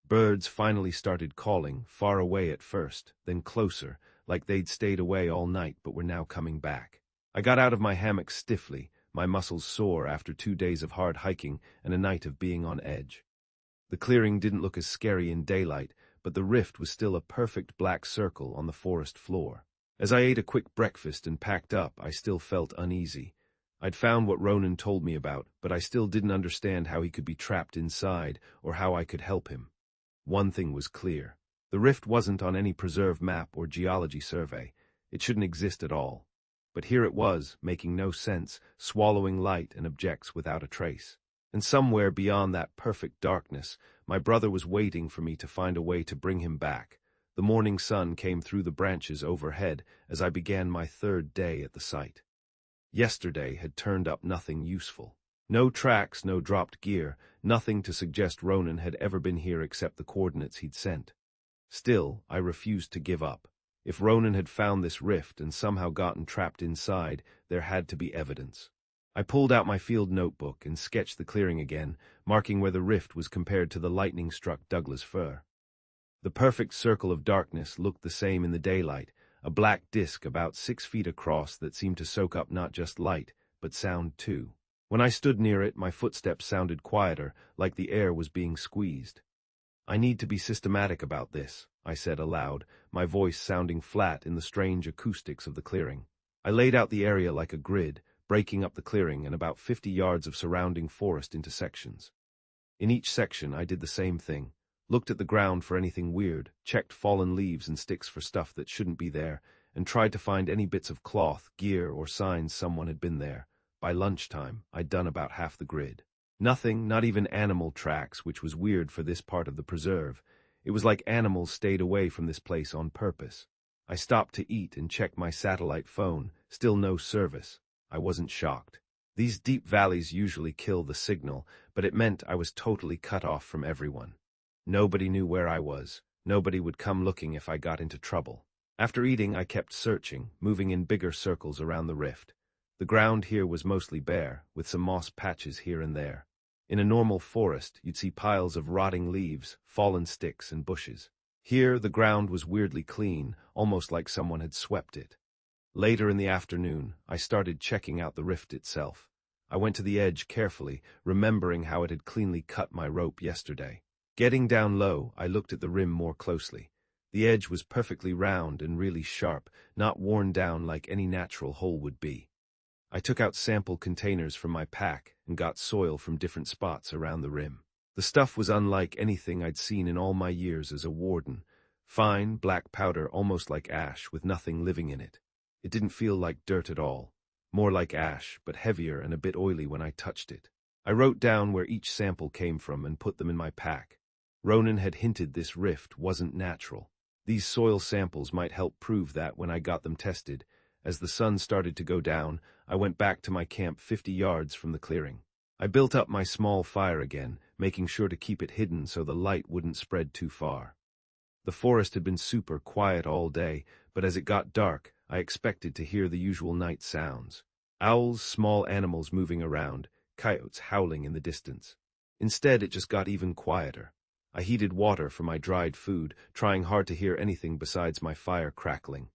Birds finally started calling, far away at first, then closer, like they'd stayed away all night but were now coming back. I got out of my hammock stiffly, my muscles sore after 2 days of hard hiking and a night of being on edge. The clearing didn't look as scary in daylight, but the rift was still a perfect black circle on the forest floor. As I ate a quick breakfast and packed up, I still felt uneasy. I'd found what Ronan told me about, but I still didn't understand how he could be trapped inside or how I could help him. One thing was clear. The rift wasn't on any preserve map or geology survey. It shouldn't exist at all. But here it was, making no sense, swallowing light and objects without a trace. And somewhere beyond that perfect darkness, my brother was waiting for me to find a way to bring him back. The morning sun came through the branches overhead as I began my 3rd day at the site. Yesterday had turned up nothing useful. No tracks, no dropped gear, nothing to suggest Ronan had ever been here except the coordinates he'd sent. Still, I refused to give up. If Ronan had found this rift and somehow gotten trapped inside, there had to be evidence. I pulled out my field notebook and sketched the clearing again, marking where the rift was compared to the lightning-struck Douglas fir. The perfect circle of darkness looked the same in the daylight, a black disk about 6 feet across that seemed to soak up not just light, but sound too. When I stood near it, my footsteps sounded quieter, like the air was being squeezed. I need to be systematic about this, I said aloud, my voice sounding flat in the strange acoustics of the clearing. I laid out the area like a grid, breaking up the clearing and about 50 yards of surrounding forest into sections. In each section I did the same thing, looked at the ground for anything weird, checked fallen leaves and sticks for stuff that shouldn't be there, and tried to find any bits of cloth, gear, or signs someone had been there. By lunchtime, I'd done about half the grid. Nothing, not even animal tracks, which was weird for this part of the preserve. It was like animals stayed away from this place on purpose. I stopped to eat and checked my satellite phone, still no service. I wasn't shocked. These deep valleys usually kill the signal, but it meant I was totally cut off from everyone. Nobody knew where I was. Nobody would come looking if I got into trouble. After eating, I kept searching, moving in bigger circles around the rift. The ground here was mostly bare, with some moss patches here and there. In a normal forest, you'd see piles of rotting leaves, fallen sticks, and bushes. Here, the ground was weirdly clean, almost like someone had swept it. Later in the afternoon, I started checking out the rift itself. I went to the edge carefully, remembering how it had cleanly cut my rope yesterday. Getting down low, I looked at the rim more closely. The edge was perfectly round and really sharp, not worn down like any natural hole would be. I took out sample containers from my pack and got soil from different spots around the rim. The stuff was unlike anything I'd seen in all my years as a warden. Fine, black powder almost like ash, with nothing living in it. It didn't feel like dirt at all. More like ash, but heavier and a bit oily when I touched it. I wrote down where each sample came from and put them in my pack. Ronan had hinted this rift wasn't natural. These soil samples might help prove that when I got them tested. As the sun started to go down, I went back to my camp 50 yards from the clearing. I built up my small fire again, making sure to keep it hidden so the light wouldn't spread too far. The forest had been super quiet all day, but as it got dark, I expected to hear the usual night sounds. Owls, small animals moving around, coyotes howling in the distance. Instead, it just got even quieter. I heated water for my dried food, trying hard to hear anything besides my fire crackling.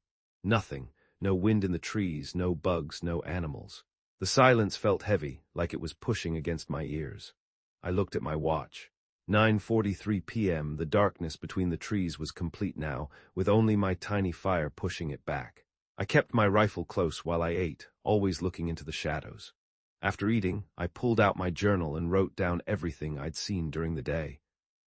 Nothing. No wind in the trees, no bugs, no animals. The silence felt heavy, like it was pushing against my ears. I looked at my watch. 9:43 p.m. The darkness between the trees was complete now, with only my tiny fire pushing it back. I kept my rifle close while I ate, always looking into the shadows. After eating, I pulled out my journal and wrote down everything I'd seen during the day.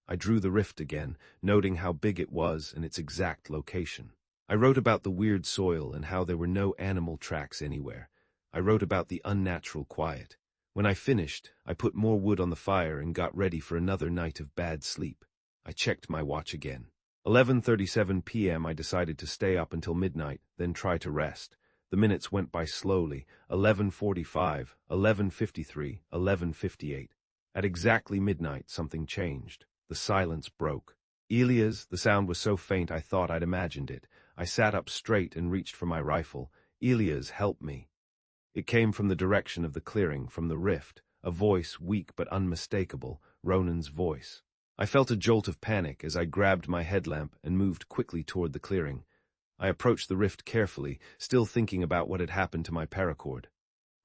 I drew the rift again, noting how big it was and its exact location. I wrote about the weird soil and how there were no animal tracks anywhere. I wrote about the unnatural quiet. When I finished, I put more wood on the fire and got ready for another night of bad sleep. I checked my watch again. 11:37 p.m. I decided to stay up until midnight, then try to rest. The minutes went by slowly. 11:45, 11:53, 11:58. At exactly midnight, something changed. The silence broke. Elias, the sound was so faint I thought I'd imagined it. I sat up straight and reached for my rifle. Elias, help me. It came from the direction of the clearing, from the rift, a voice weak but unmistakable, Ronan's voice. I felt a jolt of panic as I grabbed my headlamp and moved quickly toward the clearing. I approached the rift carefully, still thinking about what had happened to my paracord.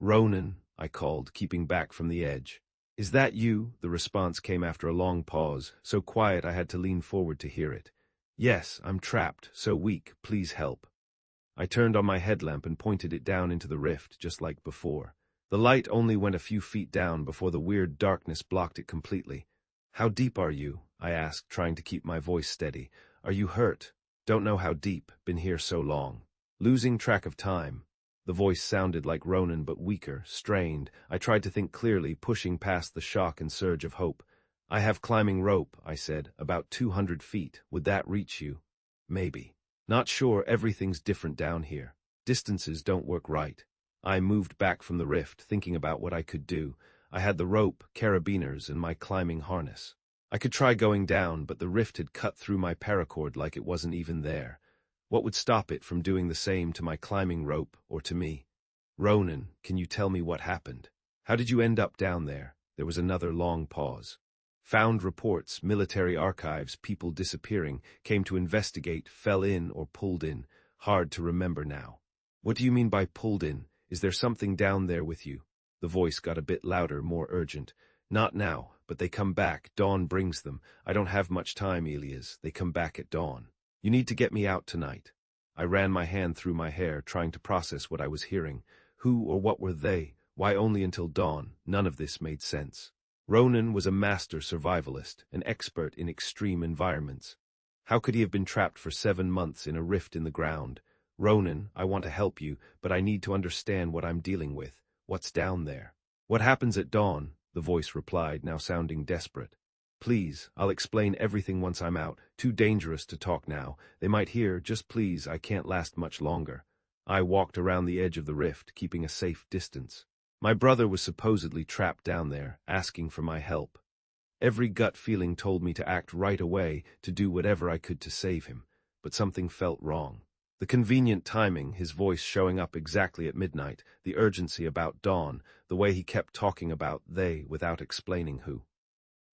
"Ronan," I called, keeping back from the edge. "Is that you?" The response came after a long pause, so quiet I had to lean forward to hear it. "Yes, I'm trapped, so weak, please help." I turned on my headlamp and pointed it down into the rift, just like before. The light only went a few feet down before the weird darkness blocked it completely. "How deep are you?" I asked, trying to keep my voice steady. "Are you hurt?" "Don't know how deep, been here so long." Losing track of time. The voice sounded like Ronan but weaker, strained. I tried to think clearly, pushing past the shock and surge of hope. "I have climbing rope," I said, "about 200 feet. Would that reach you?" "Maybe. Not sure, everything's different down here. Distances don't work right." I moved back from the rift, thinking about what I could do. I had the rope, carabiners, and my climbing harness. I could try going down, but the rift had cut through my paracord like it wasn't even there. What would stop it from doing the same to my climbing rope or to me? "Ronan, can you tell me what happened? How did you end up down there?" There was another long pause. "Found reports, military archives, people disappearing, came to investigate, fell in or pulled in. Hard to remember now." "What do you mean by pulled in? Is there something down there with you?" The voice got a bit louder, more urgent. "Not now, but they come back. Dawn brings them. I don't have much time, Elias. They come back at dawn. You need to get me out tonight." I ran my hand through my hair, trying to process what I was hearing. Who or what were they? Why only until dawn? None of this made sense. Ronan was a master survivalist, an expert in extreme environments. How could he have been trapped for 7 months in a rift in the ground? "Ronan, I want to help you, but I need to understand what I'm dealing with. What's down there?" "What happens at dawn?" the voice replied, now sounding desperate. "Please, I'll explain everything once I'm out. Too dangerous to talk now. They might hear. Just please, I can't last much longer." I walked around the edge of the rift, keeping a safe distance. My brother was supposedly trapped down there, asking for my help. Every gut feeling told me to act right away, to do whatever I could to save him, but something felt wrong. The convenient timing, his voice showing up exactly at midnight, the urgency about dawn, the way he kept talking about they without explaining who.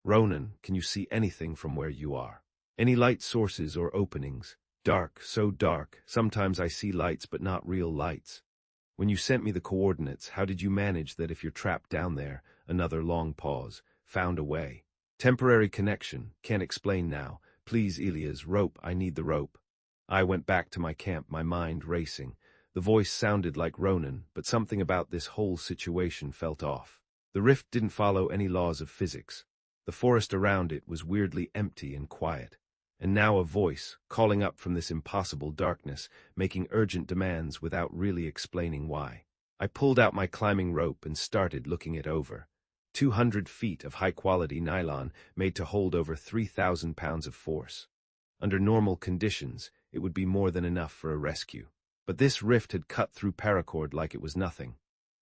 "Ronan, can you see anything from where you are? Any light sources or openings? Dark, so dark, sometimes I see lights but not real lights. When you sent me the coordinates, how did you manage that if you're trapped down there?" Another long pause. "Found a way. Temporary connection, can't explain now. Please, Elias, rope, I need the rope." I went back to my camp, my mind racing. The voice sounded like Ronan, but something about this whole situation felt off. The rift didn't follow any laws of physics. The forest around it was weirdly empty and quiet. And now a voice, calling up from this impossible darkness, making urgent demands without really explaining why. I pulled out my climbing rope and started looking it over. 200 feet of high-quality nylon made to hold over 3,000 pounds of force. Under normal conditions, it would be more than enough for a rescue. But this rift had cut through paracord like it was nothing.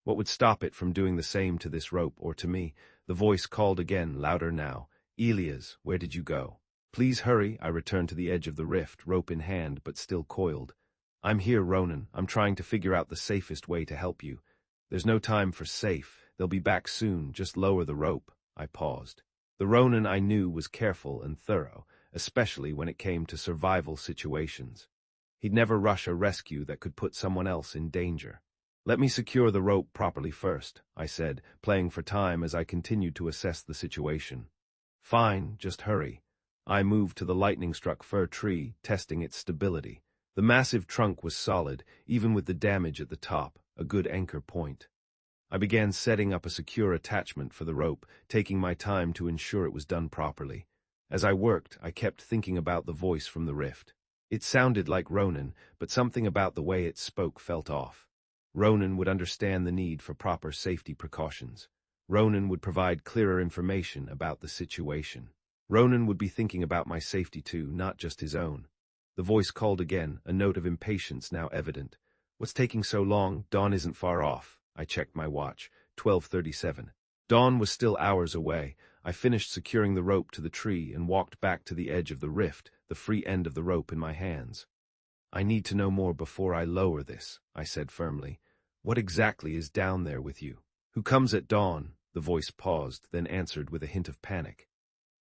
What would stop it from doing the same to this rope or to me? The voice called again, louder now. "Elias, where did you go?" "Please hurry," I returned to the edge of the rift, rope in hand, but still coiled. "I'm here, Ronan. I'm trying to figure out the safest way to help you. There's no time for safe. They'll be back soon. Just lower the rope." I paused. The Ronan I knew was careful and thorough, especially when it came to survival situations. He'd never rush a rescue that could put someone else in danger. "Let me secure the rope properly first," I said, playing for time as I continued to assess the situation. "Fine, just hurry." I moved to the lightning-struck fir tree, testing its stability. The massive trunk was solid, even with the damage at the top, a good anchor point. I began setting up a secure attachment for the rope, taking my time to ensure it was done properly. As I worked, I kept thinking about the voice from the rift. It sounded like Ronan, but something about the way it spoke felt off. Ronan would understand the need for proper safety precautions. Ronan would provide clearer information about the situation. Ronan would be thinking about my safety too, not just his own. The voice called again, a note of impatience now evident. "What's taking so long? Dawn isn't far off." I checked my watch. 12:37. Dawn was still hours away. I finished securing the rope to the tree and walked back to the edge of the rift, the free end of the rope in my hands. "I need to know more before I lower this," I said firmly. "What exactly is down there with you?" "Who comes at dawn?" The voice paused, then answered with a hint of panic.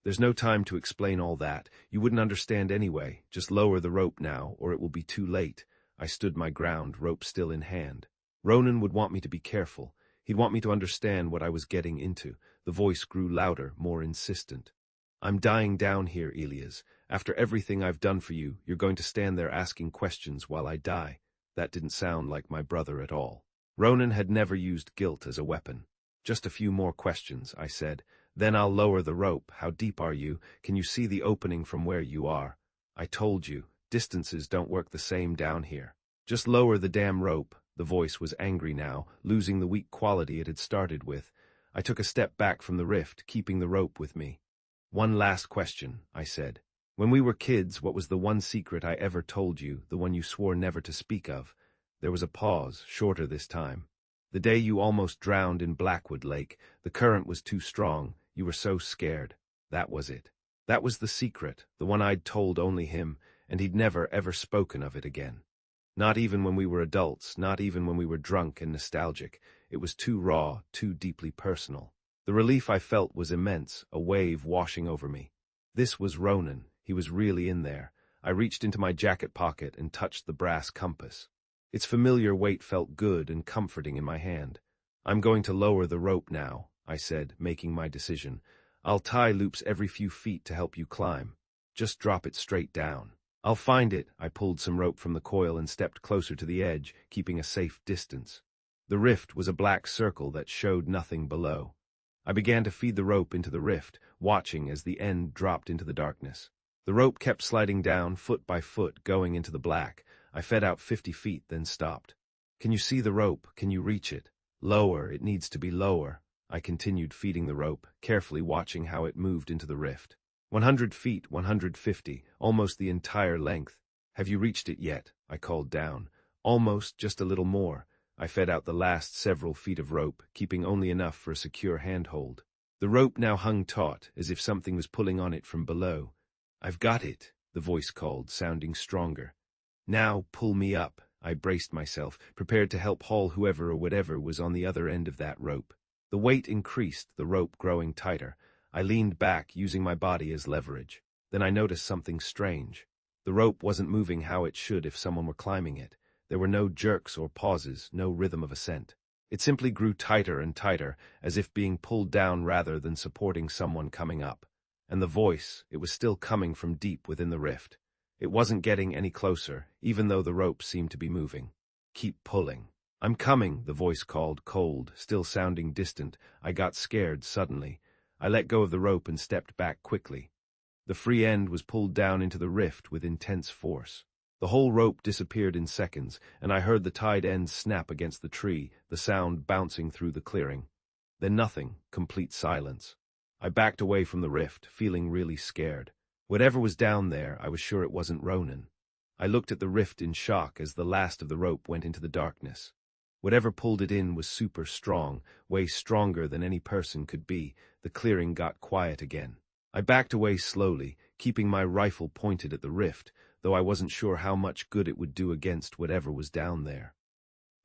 "There's no time to explain all that. You wouldn't understand anyway. Just lower the rope now, or it will be too late." I stood my ground, rope still in hand. Ronan would want me to be careful. He'd want me to understand what I was getting into. The voice grew louder, more insistent. "I'm dying down here, Elias. After everything I've done for you, you're going to stand there asking questions while I die." That didn't sound like my brother at all. Ronan had never used guilt as a weapon. "Just a few more questions," I said. "Then I'll lower the rope. How deep are you? Can you see the opening from where you are?" "I told you, distances don't work the same down here. Just lower the damn rope." The voice was angry now, losing the weak quality it had started with. I took a step back from the rift, keeping the rope with me. "One last question," I said. "When we were kids, what was the one secret I ever told you, the one you swore never to speak of?" There was a pause, shorter this time. "The day you almost drowned in Blackwood Lake. The current was too strong. You were so scared." That was it. That was the secret, the one I'd told only him, and he'd never, ever spoken of it again. Not even when we were adults, not even when we were drunk and nostalgic. It was too raw, too deeply personal. The relief I felt was immense, a wave washing over me. This was Ronan. He was really in there. I reached into my jacket pocket and touched the brass compass. Its familiar weight felt good and comforting in my hand. "I'm going to lower the rope now," I said, making my decision. "I'll tie loops every few feet to help you climb. Just drop it straight down." "I'll find it." I pulled some rope from the coil and stepped closer to the edge, keeping a safe distance. The rift was a black circle that showed nothing below. I began to feed the rope into the rift, watching as the end dropped into the darkness. The rope kept sliding down, foot by foot, going into the black. I fed out 50 feet, then stopped. "Can you see the rope? Can you reach it?" "Lower, it needs to be lower." I continued feeding the rope, carefully watching how it moved into the rift. 100 feet, 150, almost the entire length. "Have you reached it yet?" I called down. "Almost, just a little more." I fed out the last several feet of rope, keeping only enough for a secure handhold. The rope now hung taut, as if something was pulling on it from below. "I've got it," the voice called, sounding stronger. "Now pull me up." I braced myself, prepared to help haul whoever or whatever was on the other end of that rope. The weight increased, the rope growing tighter. I leaned back, using my body as leverage. Then I noticed something strange. The rope wasn't moving how it should if someone were climbing it. There were no jerks or pauses, no rhythm of ascent. It simply grew tighter and tighter, as if being pulled down rather than supporting someone coming up. And the voice, it was still coming from deep within the rift. It wasn't getting any closer, even though the rope seemed to be moving. "Keep pulling." "I'm coming," the voice called, cold, still sounding distant. I got scared suddenly. I let go of the rope and stepped back quickly. The free end was pulled down into the rift with intense force. The whole rope disappeared in seconds, and I heard the tied ends snap against the tree, the sound bouncing through the clearing. Then nothing, complete silence. I backed away from the rift, feeling really scared. Whatever was down there, I was sure it wasn't Ronan. I looked at the rift in shock as the last of the rope went into the darkness. Whatever pulled it in was super strong, way stronger than any person could be. The clearing got quiet again. I backed away slowly, keeping my rifle pointed at the rift, though I wasn't sure how much good it would do against whatever was down there.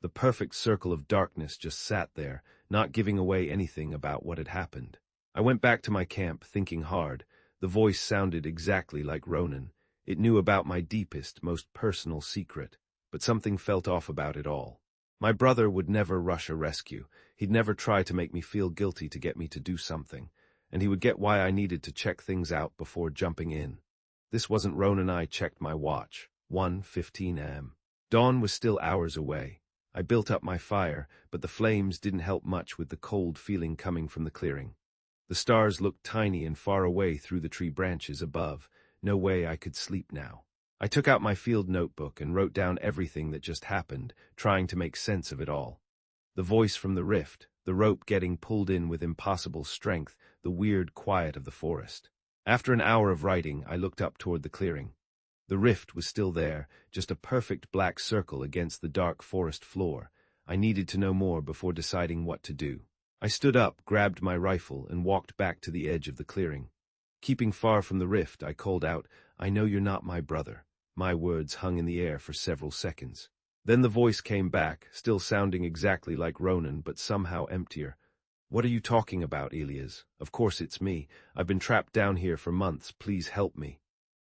The perfect circle of darkness just sat there, not giving away anything about what had happened. I went back to my camp, thinking hard. The voice sounded exactly like Ronan. It knew about my deepest, most personal secret, but something felt off about it all. My brother would never rush a rescue. He'd never try to make me feel guilty to get me to do something, and he would get why I needed to check things out before jumping in. This wasn't Ronan. I checked my watch. 1:15 a.m. Dawn was still hours away. I built up my fire, but the flames didn't help much with the cold feeling coming from the clearing. The stars looked tiny and far away through the tree branches above. No way I could sleep now. I took out my field notebook and wrote down everything that just happened, trying to make sense of it all. The voice from the rift, the rope getting pulled in with impossible strength, the weird quiet of the forest. After an hour of writing, I looked up toward the clearing. The rift was still there, just a perfect black circle against the dark forest floor. I needed to know more before deciding what to do. I stood up, grabbed my rifle, and walked back to the edge of the clearing. Keeping far from the rift, I called out, "I know you're not my brother." My words hung in the air for several seconds. Then the voice came back, still sounding exactly like Ronan, but somehow emptier. "What are you talking about, Elias? Of course it's me. I've been trapped down here for months. Please help me."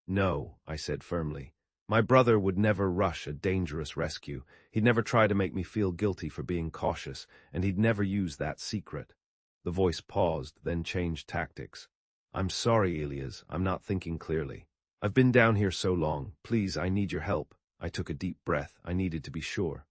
"No," I said firmly. "My brother would never rush a dangerous rescue. He'd never try to make me feel guilty for being cautious, and he'd never use that secret." The voice paused, then changed tactics. "I'm sorry, Elias. I'm not thinking clearly. I've been down here so long. Please, I need your help." I took a deep breath. I needed to be sure.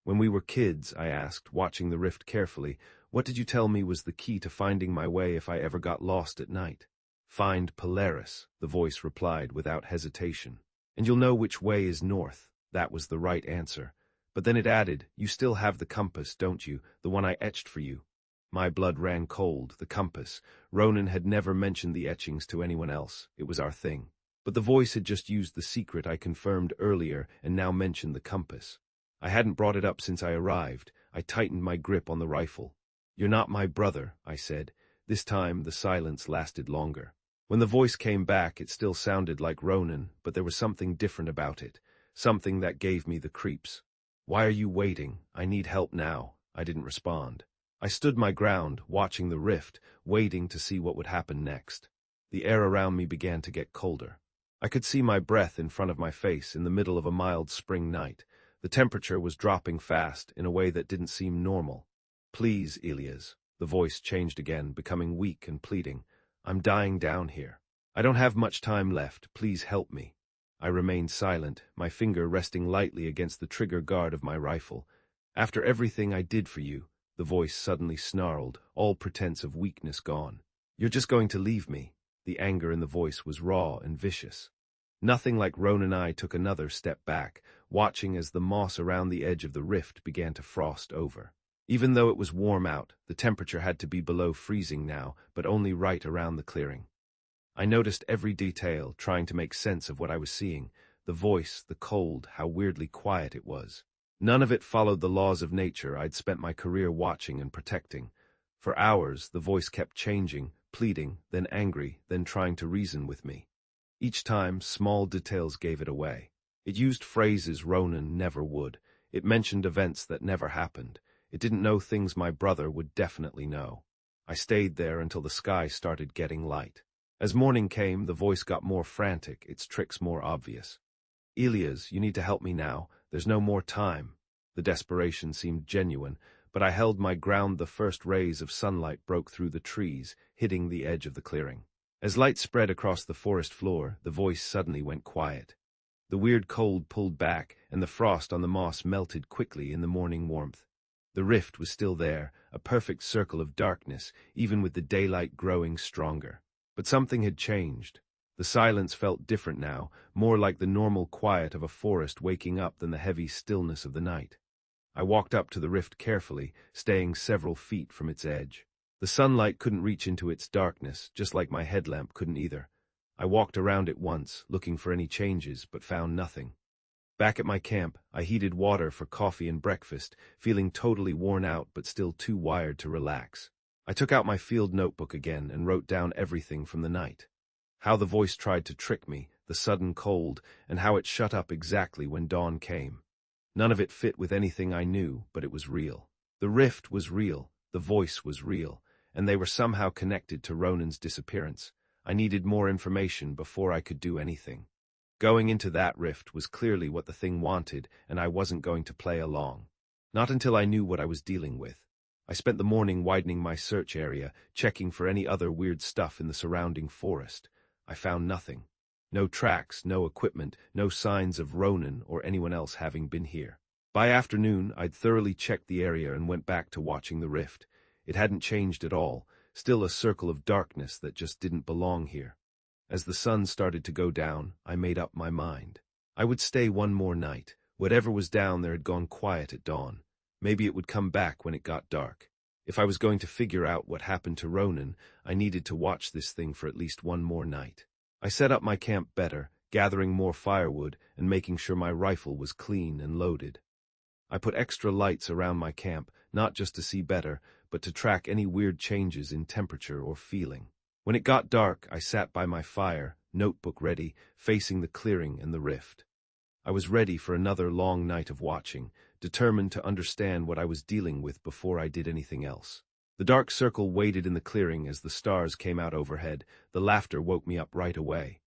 "When we were kids," I asked, watching the rift carefully, "what did you tell me was the key to finding my way if I ever got lost at night?" "Find Polaris," the voice replied without hesitation. "And you'll know which way is north." That was the right answer. But then it added, "You still have the compass, don't you? The one I etched for you." My blood ran cold. The compass. Ronan had never mentioned the etchings to anyone else. It was our thing. But the voice had just used the secret I confirmed earlier and now mentioned the compass. I hadn't brought it up since I arrived. I tightened my grip on the rifle. "You're not my brother," I said. This time the silence lasted longer. When the voice came back, it still sounded like Ronan, but there was something different about it, something that gave me the creeps. "Why are you waiting? I need help now." I didn't respond. I stood my ground, watching the rift, waiting to see what would happen next. The air around me began to get colder. I could see my breath in front of my face in the middle of a mild spring night. The temperature was dropping fast, in a way that didn't seem normal. "Please, Elias." The voice changed again, becoming weak and pleading. "I'm dying down here. I don't have much time left. Please help me." I remained silent, my finger resting lightly against the trigger guard of my rifle. "After everything I did for you," the voice suddenly snarled, all pretense of weakness gone. "You're just going to leave me?" The anger in the voice was raw and vicious. Nothing like Ronan and I took another step back, watching as the moss around the edge of the rift began to frost over. Even though it was warm out, the temperature had to be below freezing now, but only right around the clearing. I noticed every detail, trying to make sense of what I was seeing. The voice, the cold, how weirdly quiet it was. None of it followed the laws of nature I'd spent my career watching and protecting. For hours, the voice kept changing, pleading, then angry, then trying to reason with me. Each time, small details gave it away. It used phrases Ronan never would. It mentioned events that never happened. It didn't know things my brother would definitely know. I stayed there until the sky started getting light. As morning came, the voice got more frantic, its tricks more obvious. "Elias, you need to help me now. There's no more time." The desperation seemed genuine, but I held my ground. The first rays of sunlight broke through the trees, hitting the edge of the clearing. As light spread across the forest floor, the voice suddenly went quiet. The weird cold pulled back, and the frost on the moss melted quickly in the morning warmth. The rift was still there, a perfect circle of darkness, even with the daylight growing stronger. But something had changed. The silence felt different now, more like the normal quiet of a forest waking up than the heavy stillness of the night. I walked up to the rift carefully, staying several feet from its edge. The sunlight couldn't reach into its darkness, just like my headlamp couldn't either. I walked around it once, looking for any changes, but found nothing. Back at my camp, I heated water for coffee and breakfast, feeling totally worn out but still too wired to relax. I took out my field notebook again and wrote down everything from the night. How the voice tried to trick me, the sudden cold, and how it shut up exactly when dawn came. None of it fit with anything I knew, but it was real. The rift was real, the voice was real, and they were somehow connected to Ronan's disappearance. I needed more information before I could do anything. Going into that rift was clearly what the thing wanted, and I wasn't going to play along. Not until I knew what I was dealing with. I spent the morning widening my search area, checking for any other weird stuff in the surrounding forest. I found nothing. No tracks, no equipment, no signs of Ronan or anyone else having been here. By afternoon, I'd thoroughly checked the area and went back to watching the rift. It hadn't changed at all, still a circle of darkness that just didn't belong here. As the sun started to go down, I made up my mind. I would stay one more night. Whatever was down there had gone quiet at dawn. Maybe it would come back when it got dark. If I was going to figure out what happened to Ronan, I needed to watch this thing for at least one more night. I set up my camp better, gathering more firewood and making sure my rifle was clean and loaded. I put extra lights around my camp, not just to see better, but to track any weird changes in temperature or feeling. When it got dark, I sat by my fire, notebook ready, facing the clearing and the rift. I was ready for another long night of watching, determined to understand what I was dealing with before I did anything else. The dark circle waited in the clearing as the stars came out overhead. The laughter woke me up right away.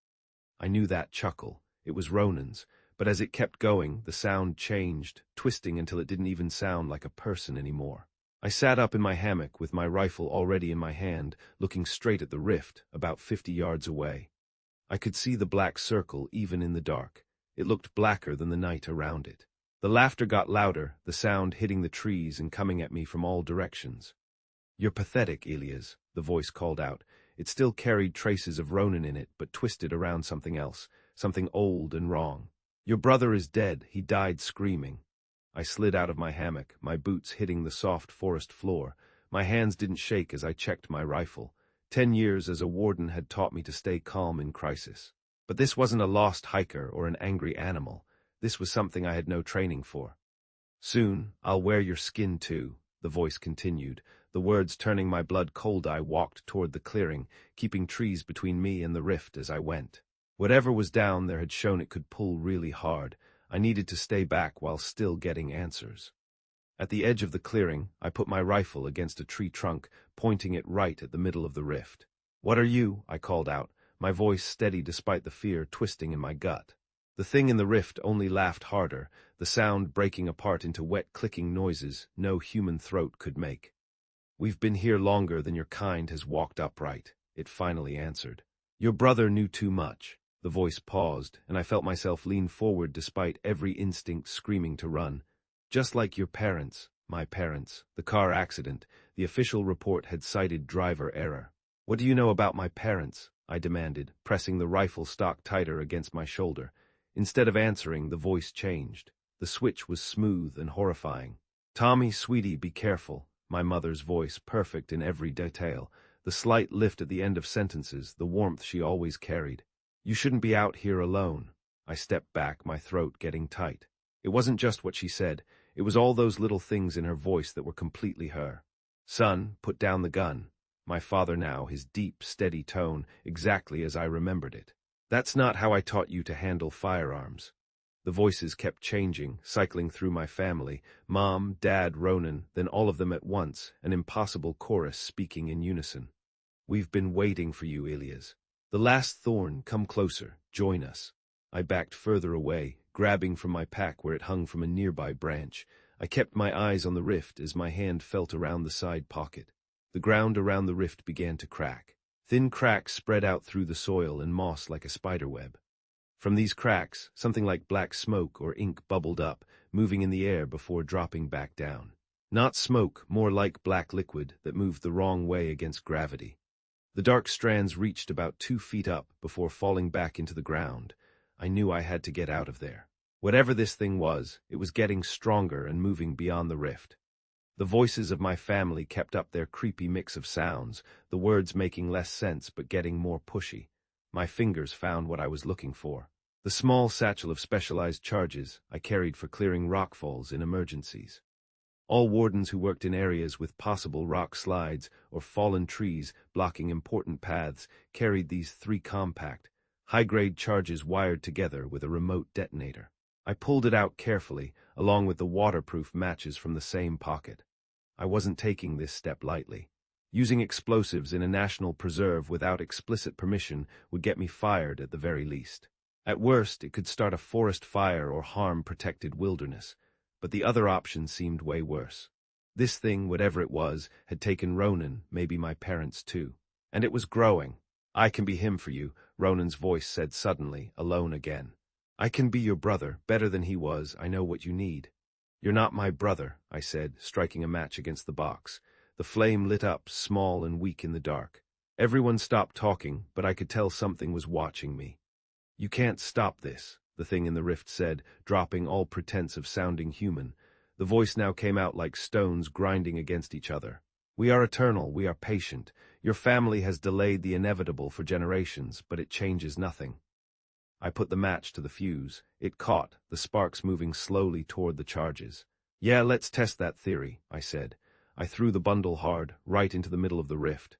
I knew that chuckle. It was Ronan's, but as it kept going, the sound changed, twisting until it didn't even sound like a person anymore. I sat up in my hammock with my rifle already in my hand, looking straight at the rift, about 50 yards away. I could see the black circle even in the dark. It looked blacker than the night around it. The laughter got louder, the sound hitting the trees and coming at me from all directions. "You're pathetic, Elias," the voice called out. It still carried traces of Ronan in it, but twisted around something else, something old and wrong. "Your brother is dead. He died screaming." I slid out of my hammock, my boots hitting the soft forest floor. My hands didn't shake as I checked my rifle. 10 years as a warden had taught me to stay calm in crisis. But this wasn't a lost hiker or an angry animal. This was something I had no training for. "Soon, I'll wear your skin too," the voice continued. The words turning my blood cold. I walked toward the clearing, keeping trees between me and the rift as I went. Whatever was down there had shown it could pull really hard. I needed to stay back while still getting answers. At the edge of the clearing, I put my rifle against a tree trunk, pointing it right at the middle of the rift. "What are you?" I called out, my voice steady despite the fear twisting in my gut. The thing in the rift only laughed harder, the sound breaking apart into wet clicking noises no human throat could make. "We've been here longer than your kind has walked upright," it finally answered. "Your brother knew too much." The voice paused, and I felt myself lean forward despite every instinct screaming to run. "Just like your parents, my parents, the car accident, the official report had cited driver error." "What do you know about my parents?" I demanded, pressing the rifle stock tighter against my shoulder. Instead of answering, the voice changed. The switch was smooth and horrifying. "Tommy, sweetie, be careful." My mother's voice, perfect in every detail, the slight lift at the end of sentences, the warmth she always carried. "You shouldn't be out here alone." I stepped back, my throat getting tight. It wasn't just what she said, it was all those little things in her voice that were completely her. "Son, put down the gun." My father now, his deep, steady tone, exactly as I remembered it. "That's not how I taught you to handle firearms." The voices kept changing, cycling through my family, Mom, Dad, Ronan, then all of them at once, an impossible chorus speaking in unison. "We've been waiting for you, Elias. The last thorn, come closer, join us." I backed further away, grabbing from my pack where it hung from a nearby branch. I kept my eyes on the rift as my hand felt around the side pocket. The ground around the rift began to crack. Thin cracks spread out through the soil and moss like a spiderweb. From these cracks, something like black smoke or ink bubbled up, moving in the air before dropping back down. Not smoke, more like black liquid that moved the wrong way against gravity. The dark strands reached about 2 feet up before falling back into the ground. I knew I had to get out of there. Whatever this thing was, it was getting stronger and moving beyond the rift. The voices of my family kept up their creepy mix of sounds, the words making less sense but getting more pushy. My fingers found what I was looking for. The small satchel of specialized charges I carried for clearing rockfalls in emergencies. All wardens who worked in areas with possible rock slides or fallen trees blocking important paths carried these 3 compact, high-grade charges wired together with a remote detonator. I pulled it out carefully, along with the waterproof matches from the same pocket. I wasn't taking this step lightly. Using explosives in a national preserve without explicit permission would get me fired at the very least. At worst, it could start a forest fire or harm protected wilderness, but the other option seemed way worse. This thing, whatever it was, had taken Ronan, maybe my parents too. And it was growing. "I can be him for you," Ronan's voice said suddenly, alone again. "I can be your brother, better than he was. I know what you need." "You're not my brother," I said, striking a match against the box. The flame lit up, small and weak in the dark. Everyone stopped talking, but I could tell something was watching me. "You can't stop this," the thing in the rift said, dropping all pretense of sounding human. The voice now came out like stones grinding against each other. "We are eternal, we are patient. Your family has delayed the inevitable for generations, but it changes nothing." I put the match to the fuse. It caught, the sparks moving slowly toward the charges. "Yeah, let's test that theory," I said. I threw the bundle hard, right into the middle of the rift.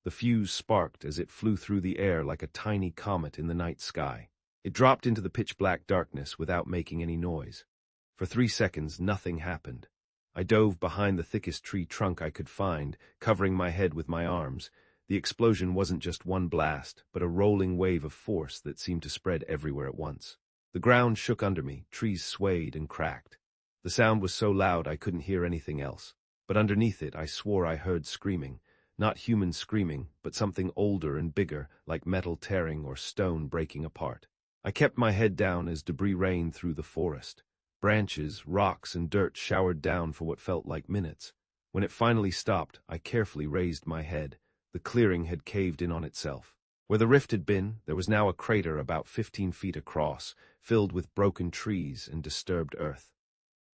The fuse sparked as it flew through the air like a tiny comet in the night sky. It dropped into the pitch-black darkness without making any noise. For 3 seconds, nothing happened. I dove behind the thickest tree trunk I could find, covering my head with my arms. The explosion wasn't just one blast, but a rolling wave of force that seemed to spread everywhere at once. The ground shook under me, trees swayed and cracked. The sound was so loud I couldn't hear anything else. But underneath it, I swore I heard screaming. Not human screaming, but something older and bigger, like metal tearing or stone breaking apart. I kept my head down as debris rained through the forest. Branches, rocks, and dirt showered down for what felt like minutes. When it finally stopped, I carefully raised my head. The clearing had caved in on itself. Where the rift had been, there was now a crater about 15 feet across, filled with broken trees and disturbed earth.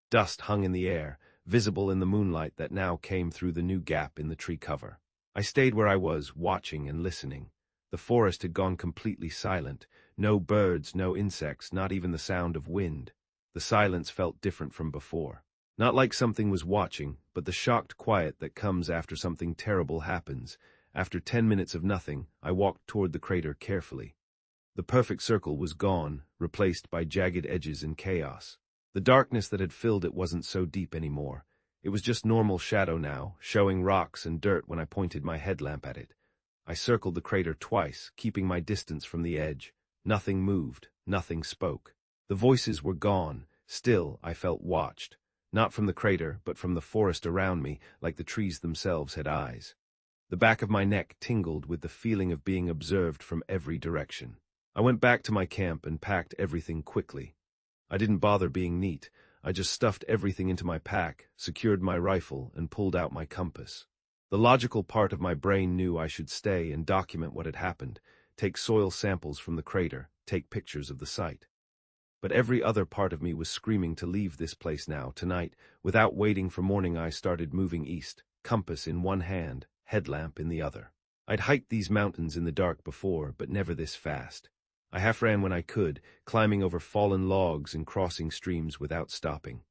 Dust hung in the air, visible in the moonlight that now came through the new gap in the tree cover. I stayed where I was, watching and listening. The forest had gone completely silent. No birds, no insects, not even the sound of wind. The silence felt different from before. Not like something was watching, but the shocked quiet that comes after something terrible happens. After 10 minutes of nothing, I walked toward the crater carefully. The perfect circle was gone, replaced by jagged edges and chaos. The darkness that had filled it wasn't so deep anymore. It was just normal shadow now, showing rocks and dirt when I pointed my headlamp at it. I circled the crater twice, keeping my distance from the edge. Nothing moved, nothing spoke. The voices were gone. Still, I felt watched. Not from the crater, but from the forest around me, like the trees themselves had eyes. The back of my neck tingled with the feeling of being observed from every direction. I went back to my camp and packed everything quickly. I didn't bother being neat. I just stuffed everything into my pack, secured my rifle, and pulled out my compass. The logical part of my brain knew I should stay and document what had happened, take soil samples from the crater, take pictures of the site. But every other part of me was screaming to leave this place now, tonight. Without waiting for morning, I started moving east, compass in one hand, headlamp in the other. I'd hiked these mountains in the dark before, but never this fast. I half ran when I could, climbing over fallen logs and crossing streams without stopping.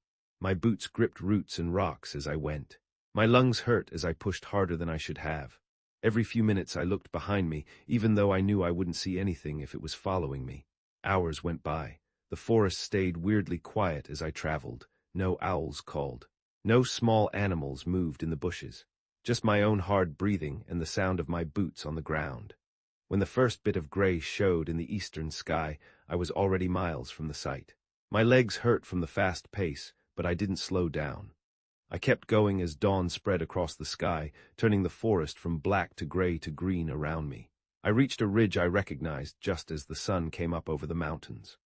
My boots gripped roots and rocks as I went. My lungs hurt as I pushed harder than I should have. Every few minutes I looked behind me, even though I knew I wouldn't see anything if it was following me. Hours went by. The forest stayed weirdly quiet as I traveled. No owls called. No small animals moved in the bushes. Just my own hard breathing and the sound of my boots on the ground. When the first bit of gray showed in the eastern sky, I was already miles from the site. My legs hurt from the fast pace, but I didn't slow down. I kept going as dawn spread across the sky, turning the forest from black to gray to green around me. I reached a ridge I recognized just as the sun came up over the mountains.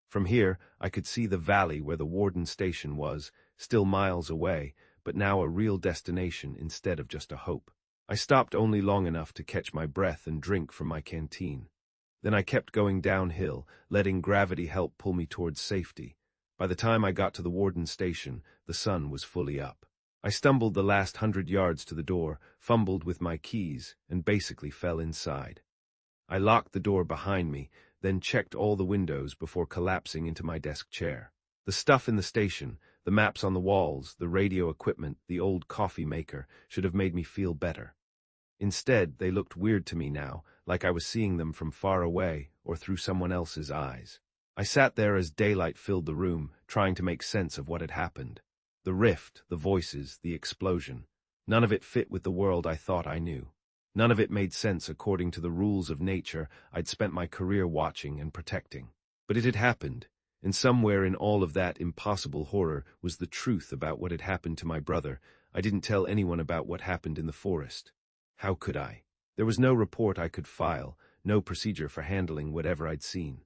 From here, I could see the valley where the warden station was, still miles away, but now a real destination instead of just a hope. I stopped only long enough to catch my breath and drink from my canteen. Then I kept going downhill, letting gravity help pull me towards safety. By the time I got to the Warden station, the sun was fully up. I stumbled the last 100 yards to the door, fumbled with my keys, and basically fell inside. I locked the door behind me, then checked all the windows before collapsing into my desk chair. The stuff in the station, the maps on the walls, the radio equipment, the old coffee maker, should have made me feel better. Instead, they looked weird to me now, like I was seeing them from far away or through someone else's eyes. I sat there as daylight filled the room, trying to make sense of what had happened. The rift, the voices, the explosion. None of it fit with the world I thought I knew. None of it made sense according to the rules of nature I'd spent my career watching and protecting. But it had happened, and somewhere in all of that impossible horror was the truth about what had happened to my brother. I didn't tell anyone about what happened in the forest. How could I? There was no report I could file, no procedure for handling whatever I'd seen.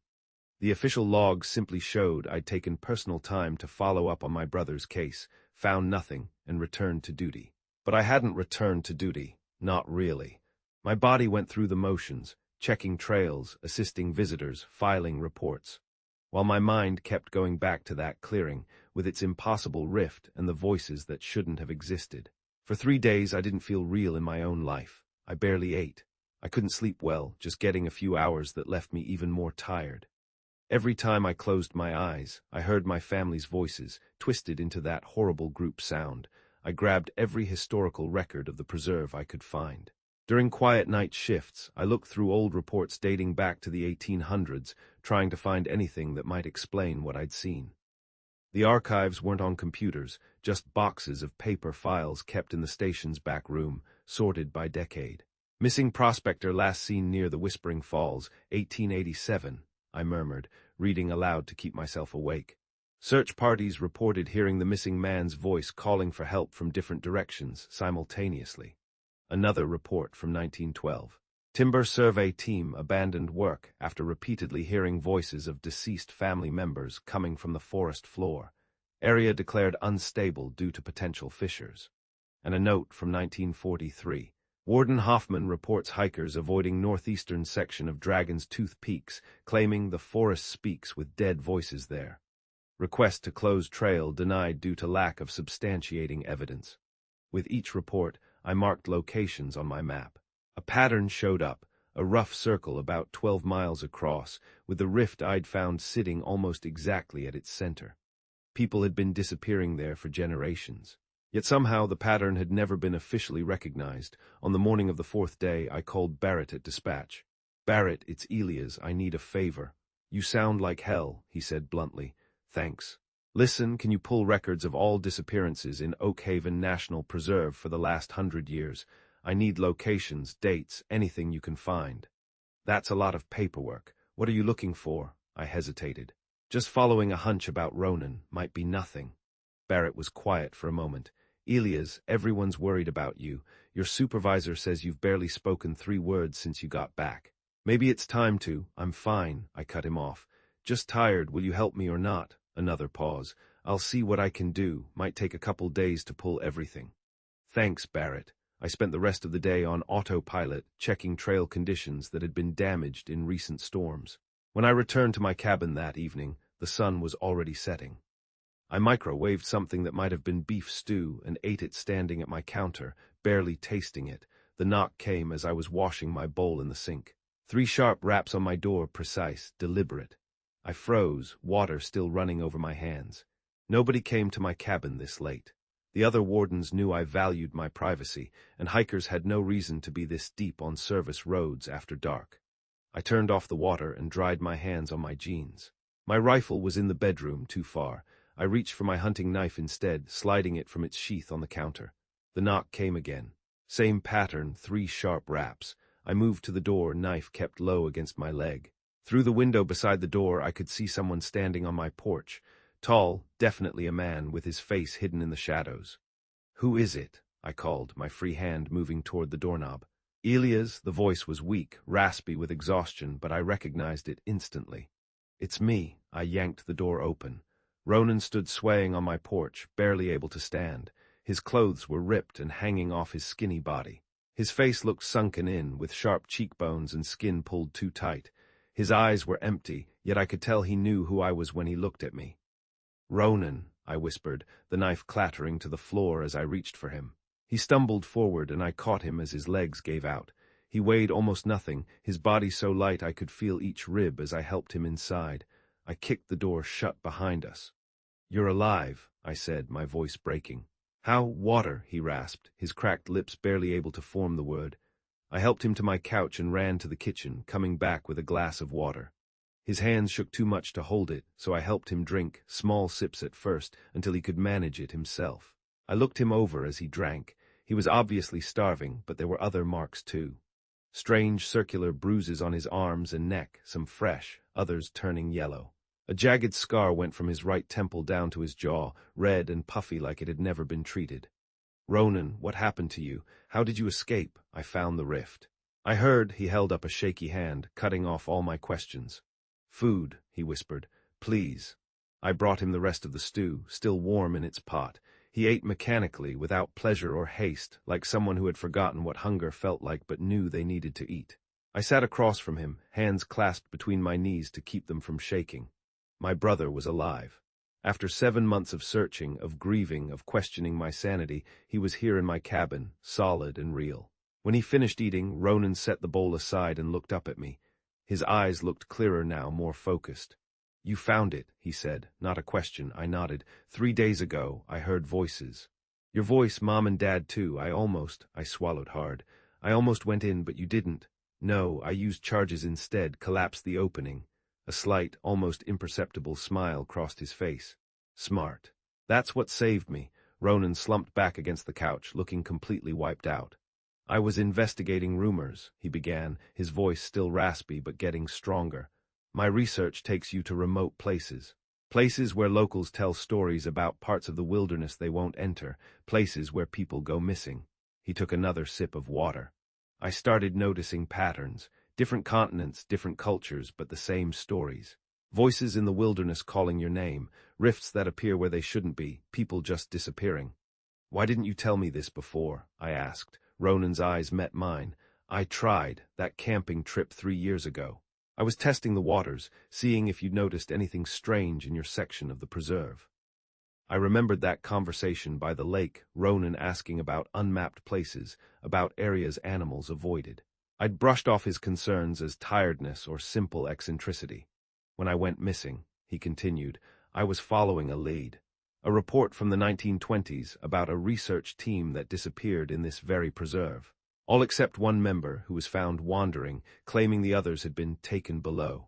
The official logs simply showed I'd taken personal time to follow up on my brother's case, found nothing, and returned to duty. But I hadn't returned to duty, not really. My body went through the motions, checking trails, assisting visitors, filing reports, while my mind kept going back to that clearing, with its impossible rift and the voices that shouldn't have existed. For 3 days I didn't feel real in my own life. I barely ate. I couldn't sleep well, just getting a few hours that left me even more tired. Every time I closed my eyes, I heard my family's voices, twisted into that horrible group sound. I grabbed every historical record of the preserve I could find. During quiet night shifts, I looked through old reports dating back to the 1800s, trying to find anything that might explain what I'd seen. The archives weren't on computers, just boxes of paper files kept in the station's back room, sorted by decade. Missing prospector last seen near the Whispering Falls, 1887, I murmured, reading aloud to keep myself awake. Search parties reported hearing the missing man's voice calling for help from different directions simultaneously. Another report from 1912. Timber survey team abandoned work after repeatedly hearing voices of deceased family members coming from the forest floor. Area declared unstable due to potential fissures. And a note from 1943. Warden Hoffman reports hikers avoiding northeastern section of Dragon's Tooth Peaks, claiming the forest speaks with dead voices there. Request to close trail denied due to lack of substantiating evidence. With each report, I marked locations on my map. A pattern showed up, a rough circle about 12 miles across, with the rift I'd found sitting almost exactly at its center. People had been disappearing there for generations. Yet somehow the pattern had never been officially recognized. On the morning of the 4th day, I called Barrett at dispatch. "Barrett, it's Elias. I need a favor." "You sound like hell," he said bluntly. "Thanks. Listen, can you pull records of all disappearances in Oakhaven National Preserve for the last 100 years? I need locations, dates, anything you can find." "That's a lot of paperwork. What are you looking for?" I hesitated. "Just following a hunch about Ronan. Might be nothing." Barrett was quiet for a moment. "Elias, everyone's worried about you. Your supervisor says you've barely spoken 3 words since you got back." "Maybe it's time to." "I'm fine," I cut him off. "Just tired. Will you help me or not?" Another pause. "I'll see what I can do. Might take a couple days to pull everything." "Thanks, Barrett." I spent the rest of the day on autopilot, checking trail conditions that had been damaged in recent storms. When I returned to my cabin that evening, the sun was already setting. I microwaved something that might have been beef stew and ate it standing at my counter, barely tasting it. The knock came as I was washing my bowl in the sink. 3 sharp raps on my door, precise, deliberate. I froze, water still running over my hands. Nobody came to my cabin this late. The other wardens knew I valued my privacy, and hikers had no reason to be this deep on service roads after dark. I turned off the water and dried my hands on my jeans. My rifle was in the bedroom, too far. I reached for my hunting knife instead, sliding it from its sheath on the counter. The knock came again. Same pattern, 3 sharp raps. I moved to the door, knife kept low against my leg. Through the window beside the door, I could see someone standing on my porch. Tall, definitely a man, with his face hidden in the shadows. "Who is it?" I called, my free hand moving toward the doorknob. "Elias." The voice was weak, raspy with exhaustion, but I recognized it instantly. "It's me." I yanked the door open. Ronan stood swaying on my porch, barely able to stand. His clothes were ripped and hanging off his skinny body. His face looked sunken in, with sharp cheekbones and skin pulled too tight. His eyes were empty, yet I could tell he knew who I was when he looked at me. "Ronan," I whispered, the knife clattering to the floor as I reached for him. He stumbled forward, and I caught him as his legs gave out. He weighed almost nothing, his body so light I could feel each rib as I helped him inside. I kicked the door shut behind us. "You're alive," I said, my voice breaking. "How water?" he rasped, his cracked lips barely able to form the word. I helped him to my couch and ran to the kitchen, coming back with a glass of water. His hands shook too much to hold it, so I helped him drink, small sips at first, until he could manage it himself. I looked him over as he drank. He was obviously starving, but there were other marks too. Strange circular bruises on his arms and neck, some fresh, others turning yellow. A jagged scar went from his right temple down to his jaw, red and puffy like it had never been treated. "Ronan, what happened to you? How did you escape?" I found the rift. I heard. He held up a shaky hand, cutting off all my questions. "Food," he whispered. "Please." I brought him the rest of the stew, still warm in its pot. He ate mechanically, without pleasure or haste, like someone who had forgotten what hunger felt like but knew they needed to eat. I sat across from him, hands clasped between my knees to keep them from shaking. My brother was alive. After 7 months of searching, of grieving, of questioning my sanity, he was here in my cabin, solid and real. When he finished eating, Ronan set the bowl aside and looked up at me. His eyes looked clearer now, more focused. "You found it," he said, not a question. I nodded. "3 days ago, I heard voices. Your voice, Mom and Dad too. I swallowed hard. I almost went in, but you didn't. No, I used charges instead, collapsed the opening." A slight, almost imperceptible smile crossed his face. "Smart. That's what saved me." Ronan slumped back against the couch, looking completely wiped out. "I was investigating rumors," he began, his voice still raspy but getting stronger. "My research takes you to remote places. Places where locals tell stories about parts of the wilderness they won't enter, places where people go missing." He took another sip of water. I started noticing patterns. Different continents, different cultures, but the same stories. Voices in the wilderness calling your name, rifts that appear where they shouldn't be, people just disappearing. "Why didn't you tell me this before?" I asked. Ronan's eyes met mine. "I tried, that camping trip 3 years ago. I was testing the waters, seeing if you'd noticed anything strange in your section of the preserve." I remembered that conversation by the lake, Ronan asking about unmapped places, about areas animals avoided. I'd brushed off his concerns as tiredness or simple eccentricity. "When I went missing," he continued, "I was following a lead. A report from the 1920s about a research team that disappeared in this very preserve. All except one member, who was found wandering, claiming the others had been taken below."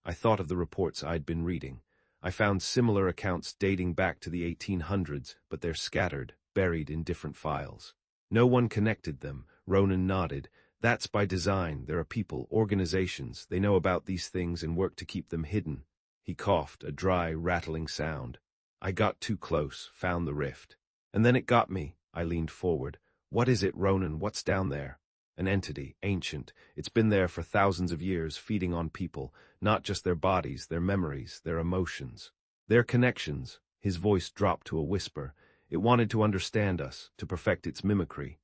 I thought of the reports I'd been reading. I found similar accounts dating back to the 1800s, but they're scattered, buried in different files. "No one connected them," Ronan nodded. "That's by design. There are people, organizations, they know about these things and work to keep them hidden." He coughed, a dry, rattling sound. "I got too close, found the rift. And then it got me." I leaned forward. "What is it, Ronan? What's down there?" "An entity, ancient. It's been there for thousands of years, feeding on people, not just their bodies, their memories, their emotions. Their connections." His voice dropped to a whisper. "It wanted to understand us, to perfect its mimicry."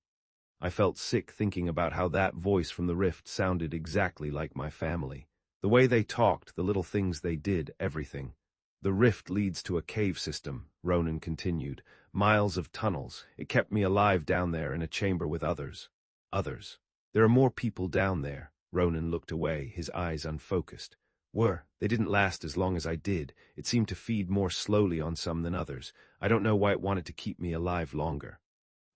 I felt sick thinking about how that voice from the rift sounded exactly like my family. The way they talked, the little things they did, everything. "The rift leads to a cave system," Ronan continued. "Miles of tunnels. It kept me alive down there in a chamber with others. Others. There are more people down there." Ronan looked away, his eyes unfocused. They didn't last as long as I did. It seemed to feed more slowly on some than others. I don't know why it wanted to keep me alive longer."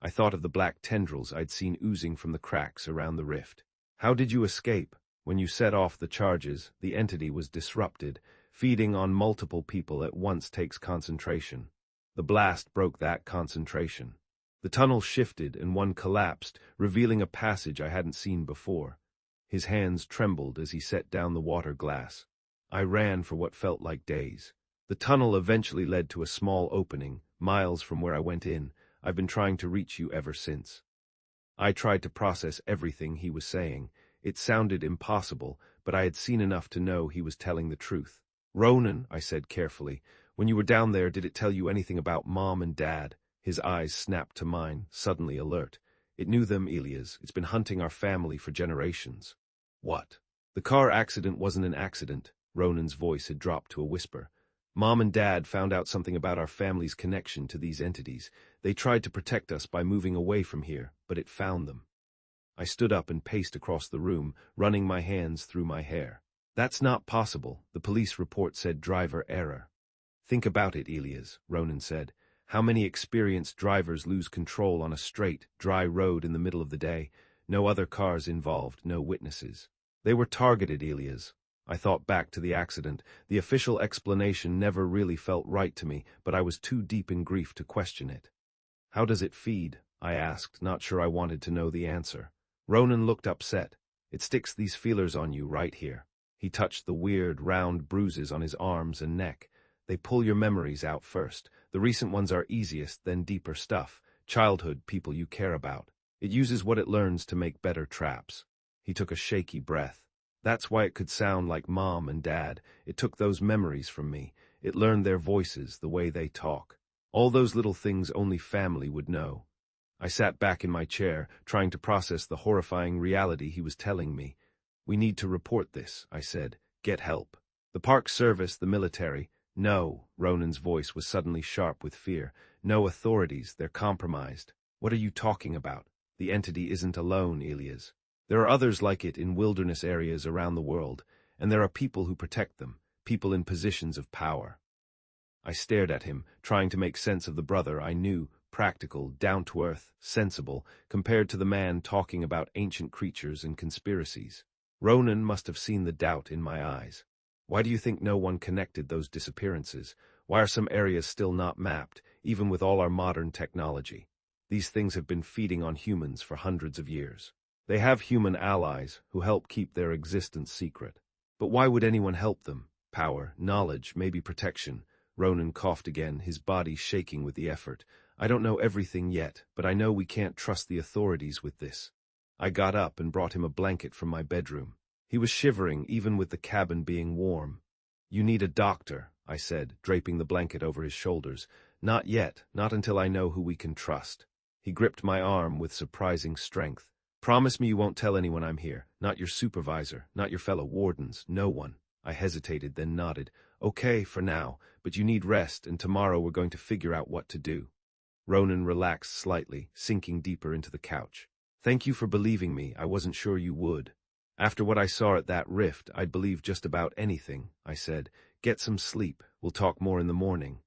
I thought of the black tendrils I'd seen oozing from the cracks around the rift. "How did you escape?" "When you set off the charges, the entity was disrupted. Feeding on multiple people at once takes concentration. The blast broke that concentration. The tunnel shifted and one collapsed, revealing a passage I hadn't seen before." His hands trembled as he set down the water glass. "I ran for what felt like days. The tunnel eventually led to a small opening, miles from where I went in. I've been trying to reach you ever since." I tried to process everything he was saying. It sounded impossible, but I had seen enough to know he was telling the truth. "Ronan," I said carefully, "when you were down there, did it tell you anything about Mom and Dad?" His eyes snapped to mine, suddenly alert. It knew them, Elias. It's been hunting our family for generations. What? The car accident wasn't an accident. Ronan's voice had dropped to a whisper. Mom and Dad found out something about our family's connection to these entities. They tried to protect us by moving away from here, but it found them. I stood up and paced across the room, running my hands through my hair. That's not possible. The police report said driver error. Think about it, Elias, Ronan said. How many experienced drivers lose control on a straight, dry road in the middle of the day? No other cars involved, no witnesses. They were targeted, Elias. I thought back to the accident. The official explanation never really felt right to me, but I was too deep in grief to question it. How does it feed? I asked, not sure I wanted to know the answer. Ronan looked upset. It sticks these feelers on you right here. He touched the weird, round bruises on his arms and neck. They pull your memories out first. The recent ones are easiest, then deeper stuff. Childhood, people you care about. It uses what it learns to make better traps. He took a shaky breath. That's why it could sound like Mom and Dad. It took those memories from me. It learned their voices, the way they talk. All those little things only family would know. I sat back in my chair, trying to process the horrifying reality he was telling me. We need to report this, I said. Get help. The Park Service, the military. No, Ronan's voice was suddenly sharp with fear. No authorities, they're compromised. What are you talking about? The entity isn't alone, Elias. There are others like it in wilderness areas around the world, and there are people who protect them, people in positions of power. I stared at him, trying to make sense of the brother I knew, practical, down-to-earth, sensible, compared to the man talking about ancient creatures and conspiracies. Ronan must have seen the doubt in my eyes. Why do you think no one connected those disappearances? Why are some areas still not mapped, even with all our modern technology? These things have been feeding on humans for hundreds of years. They have human allies who help keep their existence secret. But why would anyone help them? Power, knowledge, maybe protection. Ronan coughed again, his body shaking with the effort. I don't know everything yet, but I know we can't trust the authorities with this. I got up and brought him a blanket from my bedroom. He was shivering, even with the cabin being warm. You need a doctor, I said, draping the blanket over his shoulders. Not yet, not until I know who we can trust. He gripped my arm with surprising strength. Promise me you won't tell anyone I'm here, not your supervisor, not your fellow wardens, no one. I hesitated, then nodded. Okay, for now, but you need rest, and tomorrow we're going to figure out what to do. Ronan relaxed slightly, sinking deeper into the couch. Thank you for believing me, I wasn't sure you would. After what I saw at that rift, I'd believe just about anything, I said. Get some sleep, we'll talk more in the morning.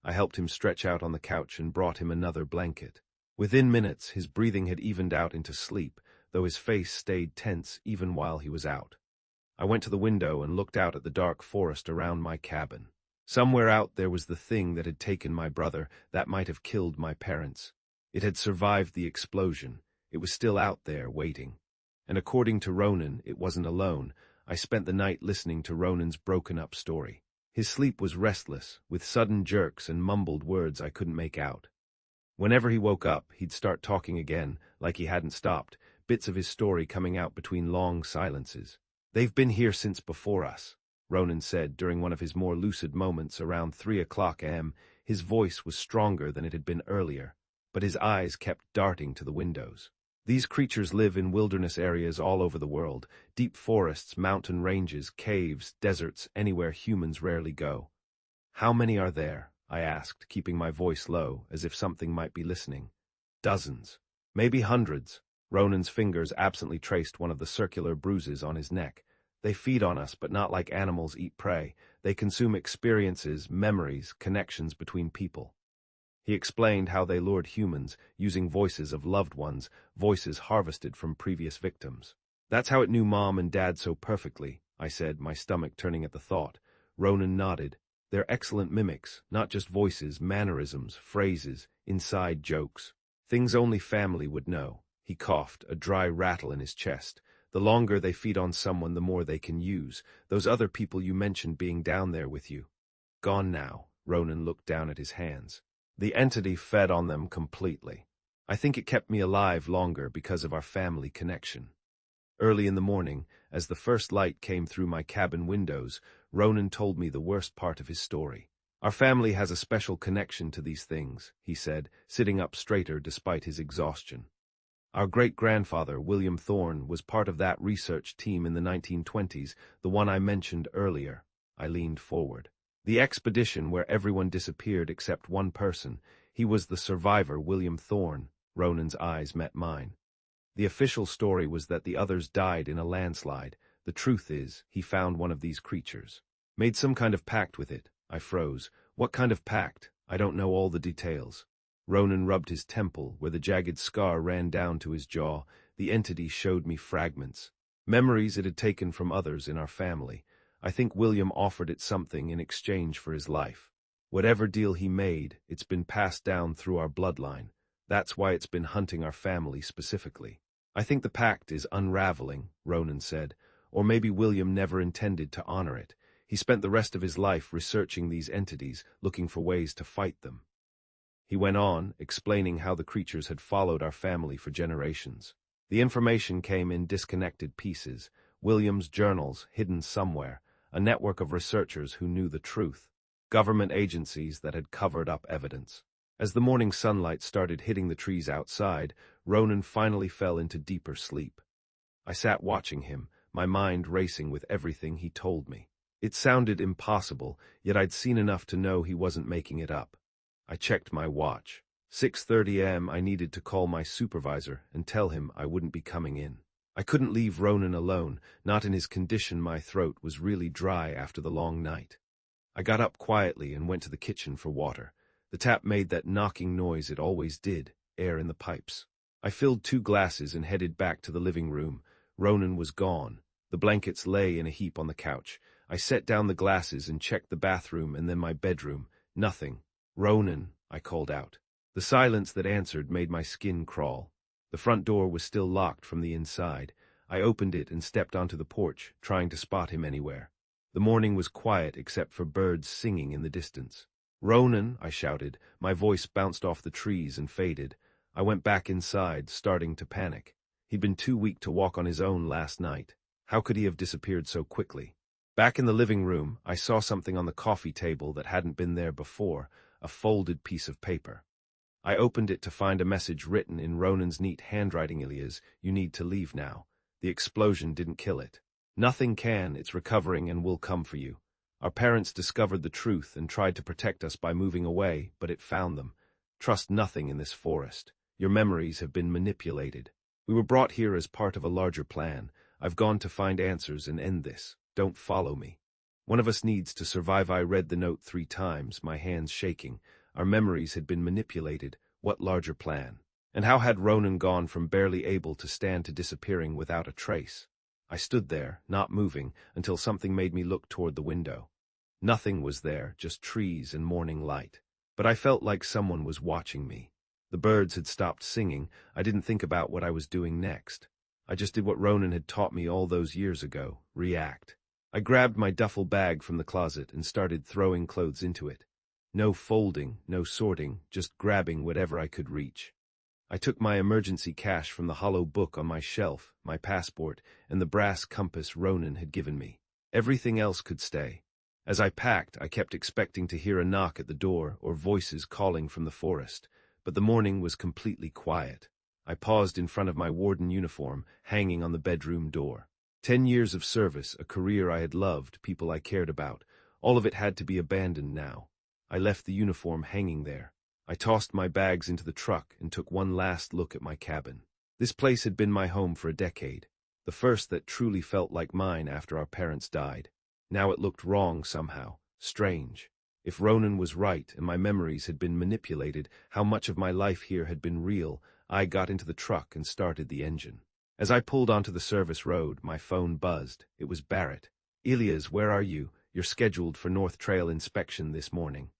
I helped him stretch out on the couch and brought him another blanket. Within minutes, his breathing had evened out into sleep, though his face stayed tense even while he was out. I went to the window and looked out at the dark forest around my cabin. Somewhere out there was the thing that had taken my brother, that might have killed my parents. It had survived the explosion. It was still out there, waiting. And according to Ronan, it wasn't alone. I spent the night listening to Ronan's broken-up story. His sleep was restless, with sudden jerks and mumbled words I couldn't make out. Whenever he woke up, he'd start talking again, like he hadn't stopped, bits of his story coming out between long silences. They've been here since before us, Ronan said during one of his more lucid moments around 3:00 a.m. His voice was stronger than it had been earlier, but his eyes kept darting to the windows. These creatures live in wilderness areas all over the world, deep forests, mountain ranges, caves, deserts, anywhere humans rarely go. How many are there? I asked, keeping my voice low, as if something might be listening. Dozens. Maybe hundreds. Ronan's fingers absently traced one of the circular bruises on his neck. They feed on us, but not like animals eat prey. They consume experiences, memories, connections between people. He explained how they lured humans, using voices of loved ones, voices harvested from previous victims. That's how it knew Mom and Dad so perfectly, I said, my stomach turning at the thought. Ronan nodded. They're excellent mimics, not just voices, mannerisms, phrases, inside jokes. Things only family would know. He coughed, a dry rattle in his chest. The longer they feed on someone, the more they can use. Those other people you mentioned being down there with you. Gone now. Ronan looked down at his hands. The entity fed on them completely. I think it kept me alive longer because of our family connection. Early in the morning, as the first light came through my cabin windows, Ronan told me the worst part of his story. Our family has a special connection to these things, he said, sitting up straighter despite his exhaustion. Our great-grandfather, William Thorne, was part of that research team in the 1920s, the one I mentioned earlier. I leaned forward. The expedition where everyone disappeared except one person. He was the survivor, William Thorne. Ronan's eyes met mine. The official story was that the others died in a landslide. The truth is, he found one of these creatures. Made some kind of pact with it. I froze. What kind of pact? I don't know all the details. Ronan rubbed his temple, where the jagged scar ran down to his jaw. The entity showed me fragments. Memories it had taken from others in our family. I think William offered it something in exchange for his life. Whatever deal he made, it's been passed down through our bloodline. That's why it's been hunting our family specifically. I think the pact is unraveling, Ronan said. Or maybe William never intended to honor it. He spent the rest of his life researching these entities, looking for ways to fight them. He went on, explaining how the creatures had followed our family for generations. The information came in disconnected pieces, William's journals hidden somewhere, a network of researchers who knew the truth, government agencies that had covered up evidence. As the morning sunlight started hitting the trees outside, Ronan finally fell into deeper sleep. I sat watching him, my mind racing with everything he told me. It sounded impossible, yet I'd seen enough to know he wasn't making it up. I checked my watch. 6:30 a.m. I needed to call my supervisor and tell him I wouldn't be coming in. I couldn't leave Ronan alone, not in his condition. My throat was really dry after the long night. I got up quietly and went to the kitchen for water. The tap made that knocking noise it always did, air in the pipes. I filled 2 glasses and headed back to the living room. Ronan was gone. The blankets lay in a heap on the couch. I set down the glasses and checked the bathroom and then my bedroom. Nothing. "Ronan," I called out. The silence that answered made my skin crawl. The front door was still locked from the inside. I opened it and stepped onto the porch, trying to spot him anywhere. The morning was quiet except for birds singing in the distance. "Ronan," I shouted. My voice bounced off the trees and faded. I went back inside, starting to panic. He'd been too weak to walk on his own last night. How could he have disappeared so quickly? Back in the living room, I saw something on the coffee table that hadn't been there before, a folded piece of paper. I opened it to find a message written in Ronan's neat handwriting. "Ilias, you need to leave now. The explosion didn't kill it. Nothing can, it's recovering and will come for you. Our parents discovered the truth and tried to protect us by moving away, but it found them. Trust nothing in this forest. Your memories have been manipulated. We were brought here as part of a larger plan. I've gone to find answers and end this. Don't follow me. One of us needs to survive." I read the note 3 times, my hands shaking. Our memories had been manipulated. What larger plan? And how had Ronan gone from barely able to stand to disappearing without a trace? I stood there, not moving, until something made me look toward the window. Nothing was there, just trees and morning light. But I felt like someone was watching me. The birds had stopped singing. I didn't think about what I was doing next. I just did what Ronan had taught me all those years ago, react. I grabbed my duffel bag from the closet and started throwing clothes into it. No folding, no sorting, just grabbing whatever I could reach. I took my emergency cash from the hollow book on my shelf, my passport, and the brass compass Ronan had given me. Everything else could stay. As I packed, I kept expecting to hear a knock at the door or voices calling from the forest, but the morning was completely quiet. I paused in front of my warden uniform, hanging on the bedroom door. 10 years of service, a career I had loved, people I cared about. All of it had to be abandoned now. I left the uniform hanging there. I tossed my bags into the truck and took one last look at my cabin. This place had been my home for a decade, the first that truly felt like mine after our parents died. Now it looked wrong somehow, strange. If Ronan was right and my memories had been manipulated, how much of my life here had been real? I got into the truck and started the engine. As I pulled onto the service road, my phone buzzed. It was Barrett. "Ilias, where are you? You're scheduled for North Trail inspection this morning."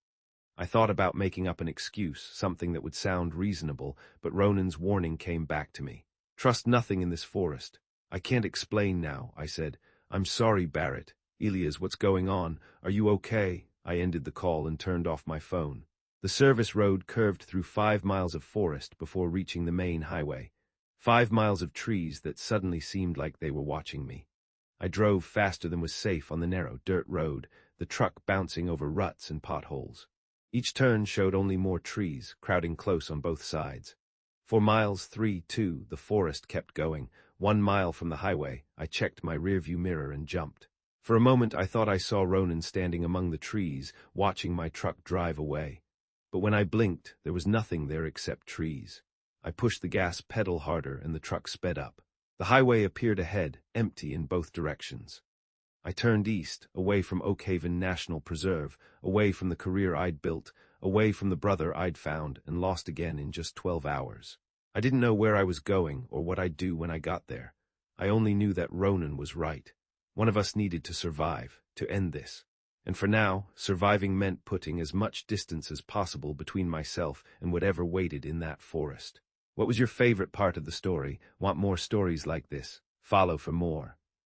I thought about making up an excuse, something that would sound reasonable, but Ronan's warning came back to me. "Trust nothing in this forest." "I can't explain now," I said. "I'm sorry, Barrett." "Ilias, what's going on? Are you okay?" I ended the call and turned off my phone. The service road curved through 5 miles of forest before reaching the main highway. 5 miles of trees that suddenly seemed like they were watching me. I drove faster than was safe on the narrow dirt road. the truck bouncing over ruts and potholes. Each turn showed only more trees, crowding close on both sides. For miles 3-2, the forest kept going. 1 mile from the highway, I checked my rearview mirror and jumped. For a moment I thought I saw Ronan standing among the trees, watching my truck drive away. But when I blinked, there was nothing there except trees. I pushed the gas pedal harder and the truck sped up. The highway appeared ahead, empty in both directions. I turned east, away from Oakhaven National Preserve, away from the career I'd built, away from the brother I'd found and lost again in just 12 hours. I didn't know where I was going or what I'd do when I got there. I only knew that Ronan was right. One of us needed to survive, to end this. And for now, surviving meant putting as much distance as possible between myself and whatever waited in that forest. What was your favorite part of the story? Want more stories like this? Follow for more.